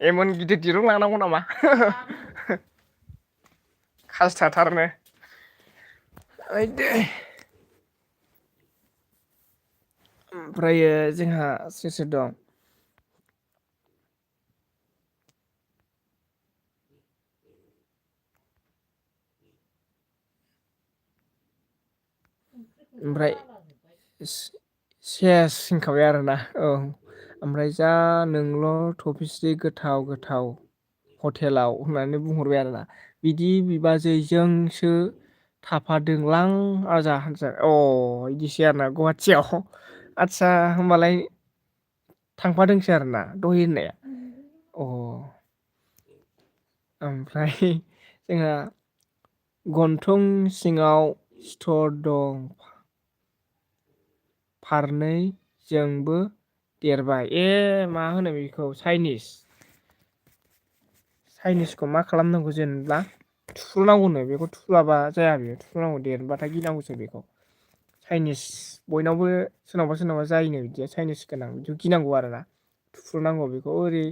एमन गिदिर दिरुं लांनांगौ नामा खासथाथारनो ओमफ्रायो जोंहा सोर दं ओमफ्राय सेस होनखाबाय आरोना औ ओमफ्राय जा नोंल' टफिस्ट्रि गोथाव हटेलाव होननानै बुंहरबाय आरोना बिदि बिबाजैजोंसो थाफादोंलां हानजा बिदिसो आरोना गुवाहाटियाव आदसा होमबालाय थांफादोंसो आरोना दहाय होननाया ओमफ्राय जोंहा गन्थं सिङाव सिथर दं फारनैजोंबो देरबाय मा होनो बेखौ चाइनिसखौ मा खालामनांगौ जेनेबा थुफ्रुनांगौनो बेखौ थुफ्लाबा जाया बेयो थुफ्रुनांगौ देरबाथाय गिनांगौसो बेखौ चाइनिस बयनावबो सोरनावबा जायोनो बिदिया चाइनिस गोनां बिदिखौ गिनांगौ आरोना थुफ्रुनांगौ बेखौ ओरै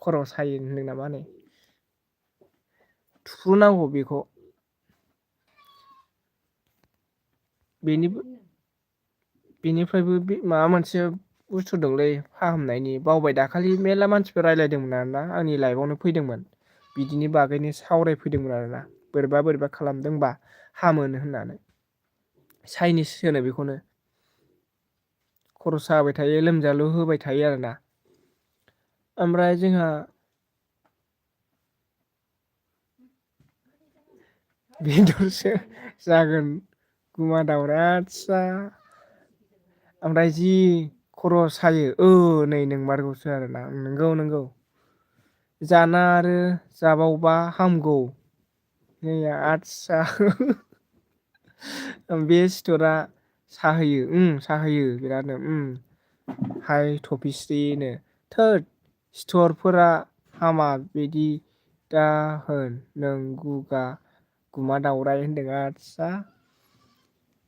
खर' सायो होनदों नामा नै थुफ्रुनांगौ बेखौ बेनिफ्रायबो माबा मोनसे बुस्थु दंलै फाहामनायनि बावबाय दाखालि मेरला मानसिफोर रायज्लायदोंमोन आरोना आंनि लाइफआवनो फैदोंमोन बिदिनि बागैनो सावरायफैदोंमोन आरोना बोरैबा खालामदोंबा हामोनो होननानै चाइनिस होनो बेखौनो खर' साबाय थायो लोमजालु होबाय थायो आरोना ओमफ्राय जोंहा बेदरसो जागोन गुमा दावरा आदसा ओमफ्राय जि खर' सायो नै नोंमारगौसो आरोना नंगौ जाना आरो जाबावबा हामगौ नै आदसा बे सिथरा साहोयो बिरादनो हाइ टफिस्ट्रिनो थोद सिथरफोरा हामा बिदि दा होन नों गुमा दावराय होनदों आदसा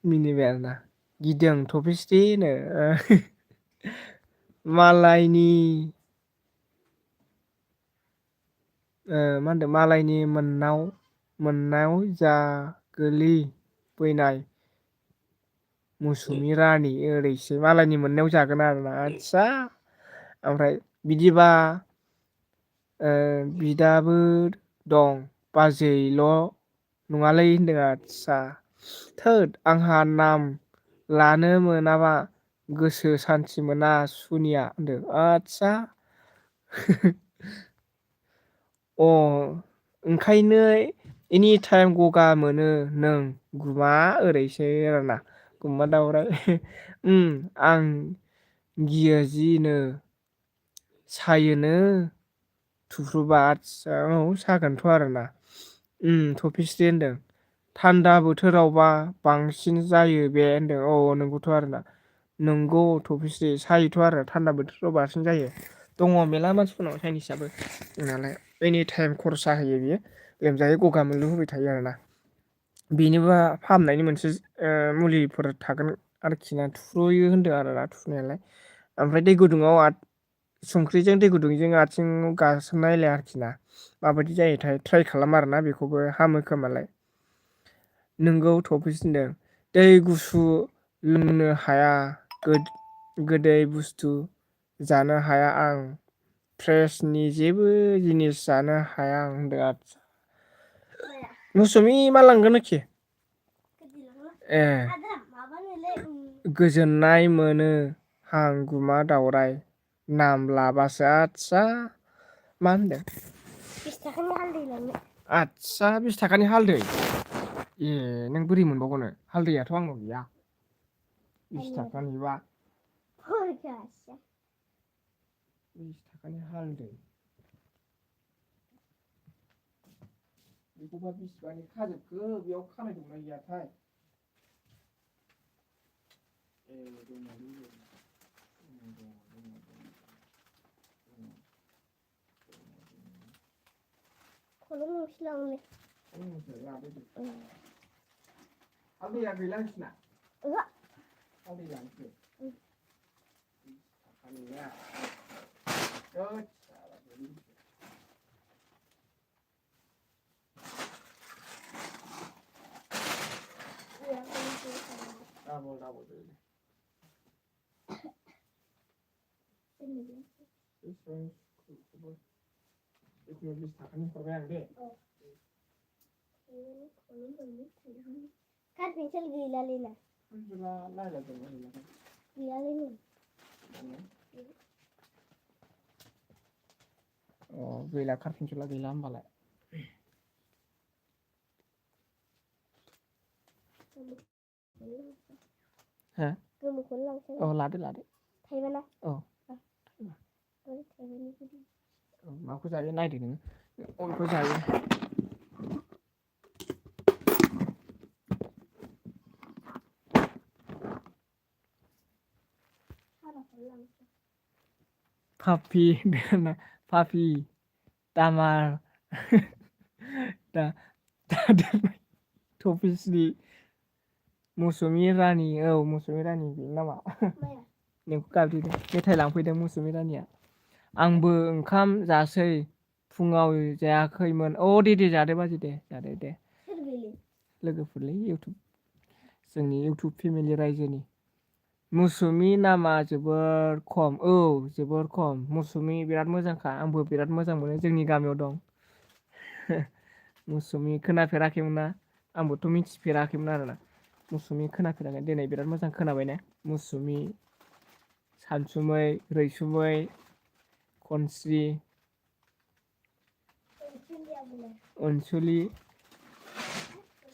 मिनिबाय आरोना गिदों टफिस्ट्रिनो मालायनि मा होनदों मालायनि मोननाव जा गोलैबैनाय मौसुमि रानि ओरैसो मालायनि मोननायाव जागोन आरोना आदसा ओमफ्राय बिदिबा बिदाबो दं बाजैल' नङालै होनदों आदसा थोद आंहा नाम लानो मोनाबा गोसो सान्थि मोना सुनिया होनदों आदसा अ ओंखायनो एनि टाइम गगा मोनो नों गुमा ओरैसो आरोना गुमा दावराय आं गियो जिनो सायोनो थुफ्रुबा आदसा औ सागोनथ' आरोना थफिस्रि होनदों थान्दा बोथोरावबा बांसिन जायो बे होनदों औ नंगौथ' आरोना नोंगौ थफिस्रि सायोथ' आरो थान्दा बोथोराव बांसिन जायो दङ मेला मानसिफोरनाव चाइनिसाबो जोंनालाय एनि टाइम खरसा होयो बियो लोमजायो गगा मोनलु होबाय थायो आरोना बेनोबा फाहामनायनि मोनसे मुलिफोर थागोन आरोखि ना थुफ्रुयो होनदों आरोना थुफ्रुनायालाय ओमफ्राय दै गुदुङाव संख्रिजों दै गुदुंजों आथिङाव गासोमनायलाय आरोखि ना माबायदि जायोथाय ट्राइ खालाम आरोना बेखौबो हामो खोमालाय नोंगौ थफिस होनदों दै गुसु लोंनो हाया गोदै बुस्थु जानो हाया आं फ्रेसनि जेबो जिनिस जानो हाया आं होनदों आदसा मौसुमि मा लांगोन ए गोजोननाय मोनो हां गुमा दावराय नाम लाबासो आदसा मा होनदों 20 थाखानि हालदै लांनो आदसा 20 थाखानि हालदै ए नों बोरै मोनबावगोनो हालदैयाथ' आंनाव गैया 20 थाखानिबा 20 थाखानि हालदै बेखौबा बिसिबांनि खाजोबखो बेयाव खानाय दंना गैयाथाय ए खलम गंसे लांनो हालदैया गैला नोंसिना हालदै लांसै थाखानिया डाबल जिखुनु 20 थाखानि हरबाय आं दे कार पेन्सिल गैलालै ना नायला गैयालै अ गैला कार पेन्सिला गैला होमबालाय हा गोमोखौनो लांसै औ लादो थाइबा ना औ माखौ जायो नायदो नोङो अबेखौ जायो पापि दामार थफिस्रि मौसुमि रानि औ मौसुमि रानि बेनो नामा नोंखौ गाबज्रिदों मेथाइ लांफैदों मौसुमि रानिया आंबो ओंखाम जासै फुङाव जायाखैमोन दे जादो बाजै दे जादो दे लोगोफोरलै जोंनि इउटुब फेमिलि रायजोनि मौसुमि नामा जोबोर खम जोबोर खम मौसुमि बिराद मोजांखा आंबो बिराद मोजां मोनो जोंनि गामियाव दं मौसुमि खोनाफेराखैमोन ना आंबोथ' मिथिफेराखैमोन आरोना मौसुमि खोनाफेराखै दिनै बिराद मोजां खोनाबाय ने मौसुमि सानसुमै रैसुमै खनस्रि अनसुलि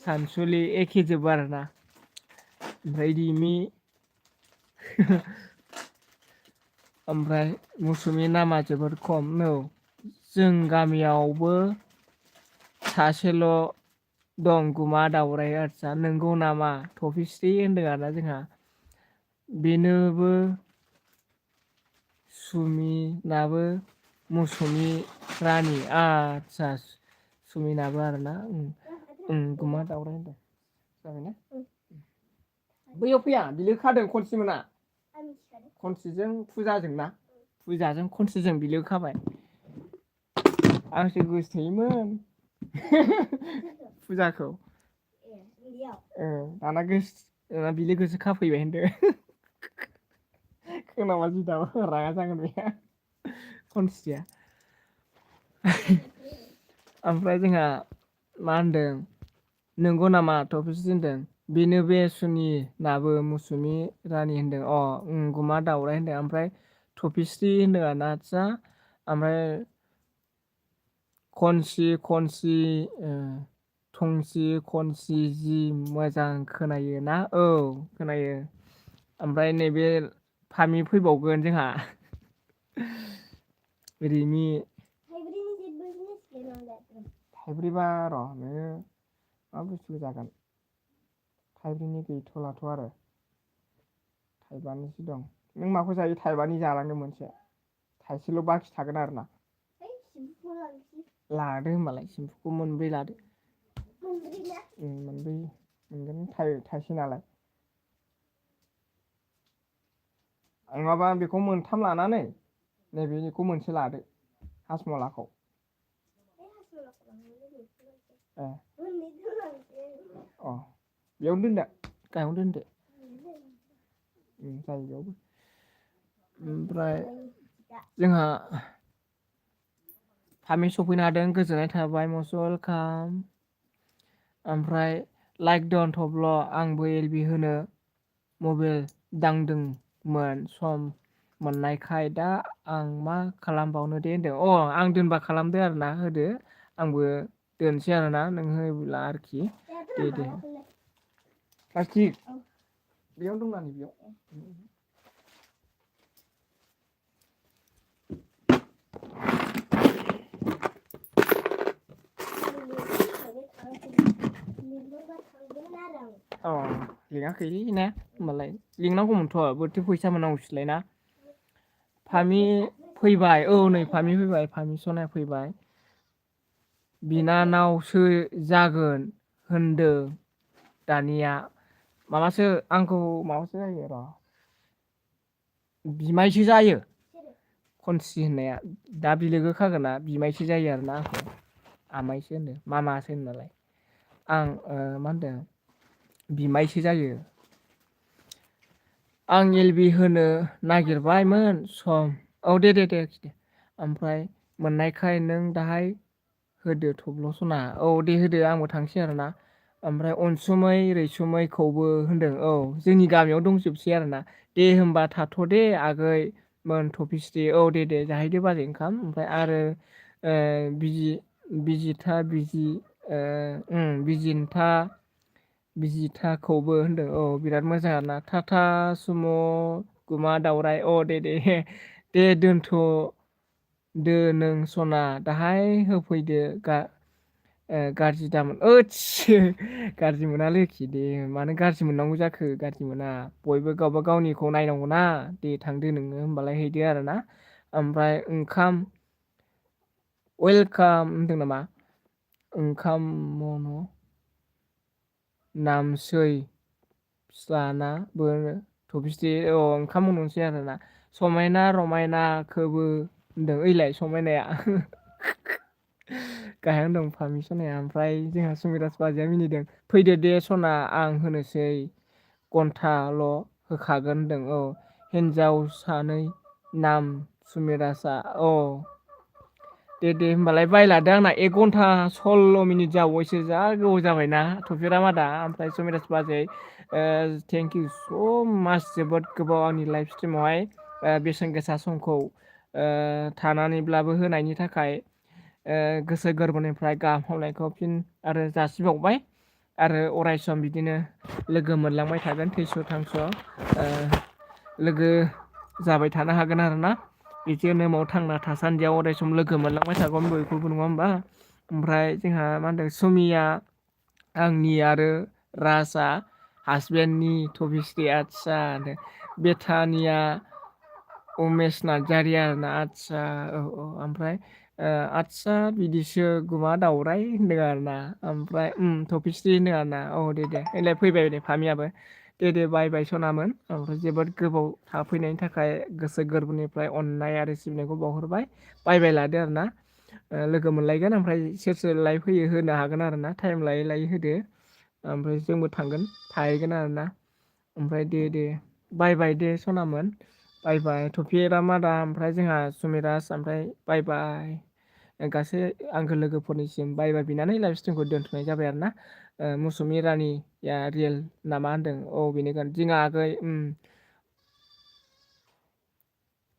सानसुलि एखे जोबो आरोना ओमफ्राय रिमि ओमफ्राय मौसुमि नामा जोबोर खम जों गामियावबो सासेल' दं गुमा दावराय आदसा नोंगौ नामा थफिस्रि होनदों आरोना जोंहा बेनोबो सुमिनाबो मौसुमि रानि आदसा सुमिनाबो आरोना गुमा दावराय होनदों जाबायना बैयाव फैया बिलो खादों खनस्रि मोना खनस्रिजों फुजाजों खनस्रिजों बिलो खाबाय आंसो गोसोथोयोमोन फुजाखौ दाना बि लोगोसो खाफैबाय होनदो खोनाबा जि दाबा रागा जागोन बेहा खनस्रिया ओमफ्राय जोंहा मा होनदों नंगौ नामा टपिक्स होनदों बेनो बे सुनि नाबो मुसुमि रानि होनदों गुमा दाउराय होनदों ओमफ्राय थफिस्रि होनदों आरोना आदसा ओमफ्राय खनसि थंसि खनसि जि मोजां खोनायो ना औ खोनायो ओमफ्राय नैबे फामि फैबावगोन जोंहा रिमि थाइब्रैबा र' नोङो मा बुस्थु जागोन थाइब्रैनि गैथ'लाथ' आरो थाइबानिसो दं नों माखौ जायो थाइबानि जालांदों मोनसे थाइसेल' बाखि थागोन आरो ना लादो होमबालाय सेम्फुखौ मोनब्रै लादो मोनब्रै मोनगोन थाइसे नालाय नङाबा बेखौ मोनथाम लानानै नैबेनिखौ मोनसे लादो हासमलाखौ बेयावनो दोनदो गाहायावनो दोनदो जायो बेयावबो ओमफ्राय जोंहा फामि सफैनो हादों गोजोननाय थाबाय मस्ट वेलकाम ओमफ्राय लाइक दन थब्ल' आंबो एलबि होनो मबाइल दांदोंमोन सम मोननायखाय दा आं मा खालामबावनो दे होनदों आं दोनबा खालामदो आरोना होदो आंबो दोनसै आरोना नों होब्ला आरोखि दे प्लास्टिक बेयाव दं नानि बेयाव लिङाखैलै ना होमबालाय लिंनांगौमोनथ' बोरैथो फैसा मोननांगौसैलाय ना फामि फैबाय नै फामि फैबाय फामि सनाया फैबाय बिनानावसो जागोन होनदों दानिया माबासो आंखौ माबासो जायो र' बिमायसो जायो खनस्रि होननाया दा बिलोगो खागोना बिमायसो जायो आरोना आंखौ आमायसो होनो मामासो होनो नालाय आं मा होनदों बिमायसो जायो आं एलबि होनो नागिरबायमोन सम दे ओमफ्राय मोननायखाय नों दाहाय होदो थब्ल' सना दे होदो आंबो थांसै आरोना ओमफ्राय अनसुमै रैसुमैखौबो होनदों जोंनि गामियाव दंजोबसै आरोना दे होमबा थाथ' दे आगै मोन थफिस्रि दे जाहैदो बाजै ओंखाम ओमफ्राय आरो बिजिथाखौबो होनदों बिराद मोजां आरोना टाटा सुम' गुमा दावराय दे दोनथ' नों सना दाहाय होफैदो गाज्रि दामोन गाज्रि मोनालोखि दे मानो गाज्रि मोननांगौ जाखो गाज्रि मोना बयबो गावबा गावनिखौ नायनांगौना दे थांदो नोङो होमबालाय हैदो आरोना ओमफ्राय ओंखाम वेलकाम होनदों नामा ओंखाम नामसै फिस्लानाबो थफिस्रि ओंखाम मन'सै आरोना समायना रमायनाखौबो होनदों ओइलाय समायनाया गाहायावनो दं फामि सनाया ओमफ्राय जोंहा सुमिराज बाजैया मिनिदों फैदो दे सना आं होनोसै घन्टाल' होखागोन होनदों हिन्जाव सानै नाम सुमिराजआ दे होमबालाय बायलादो आंना 1 घन्टा 16 मिनिट जाबावबायसो जा गोबाव जाबायना थफिराम आदा ओमफ्राय सुमिराज बाजै थेंक इउ स' माच जोबोद गोबाव आंनि लाइफ स्ट्रिमावहाय बेसेन गोसा समखौ थानानैब्लाबो होनायनि थाखाय गोसो गोरबोनिफ्राय गाहाम हामलायनायखौ फिन आरो जासिबावबाय आरो अराय सम बिदिनो लोगो मोनलांबाय थागोन थैस' थांस' लोगो जाबाय थानो हागोन आरोना बिदिनो थांना थासान्दियाव अराय सम लोगो मोनलांबाय थागोन बयखौबो नङा होमबा ओमफ्राय जोंहा मा होनदों सुमिया आंनि आरो राजआ हासबेन्डनि थफिस्रि आदसा बेथानिया उमेश नार्जारि आरोना आदसा ओमफ्राय आदसा बिदिसो गुमा दावराय होनदों आरोना ओमफ्राय थफिस्रि होनदों आरोना दे ओइलाय फैबाय दे फामियाबो दे बाय बाय सनामोन ओमफ्राय जोबोद गोबाव थाफैनायनि थाखाय गोसो गोरबोनिफ्राय अननाय आरो सिबिनायखौ बावहरबाय बाय लादो आरोना लोगो मोनलायगोन ओमफ्राय सोर लाइभ होयो होनो हागोन आरोना टाइम लायै होदो ओमफ्राय जोंबो थांगोन थाहैगोन आरोना ओमफ्राय दे बाय बाय दे सनामोन बाय बाय थफि रामादा ओमफ्राय जोंहा सुमिराज ओमफ्राय बाय बाय गासै आंगो लोगोफोरनिसिम बाय बाय बिनानै लाइभ स्ट्रिमखौ दोनथ'नाय जाबाय आरो ना मौसुमि रानिया रियेल नामा होनदों औ बेनो दिङा आगै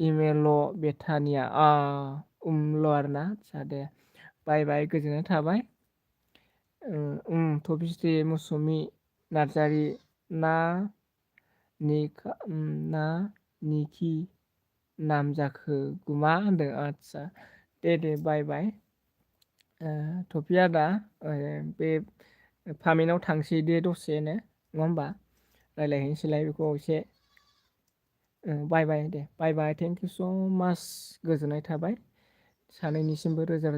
इमेल' बेथानिया आरोना आदसा दे बाय बाय गोजोननाय थाबाय थफिस्रि मौसुमि नार्जारि ना ना निखि नाम जाखो गुमा होनदों आदसा दे बाय बाय थफि आदा बे फार्मिनाव थांसै दे दसेनो नङा होमबा रायज्लायहैनोसैलाय बेखौ एसे बाय बाय दे बाय बाय थेंक इउ स' माच गोजोननाय थाबाय सानैनिसिमबो रोजा रोजा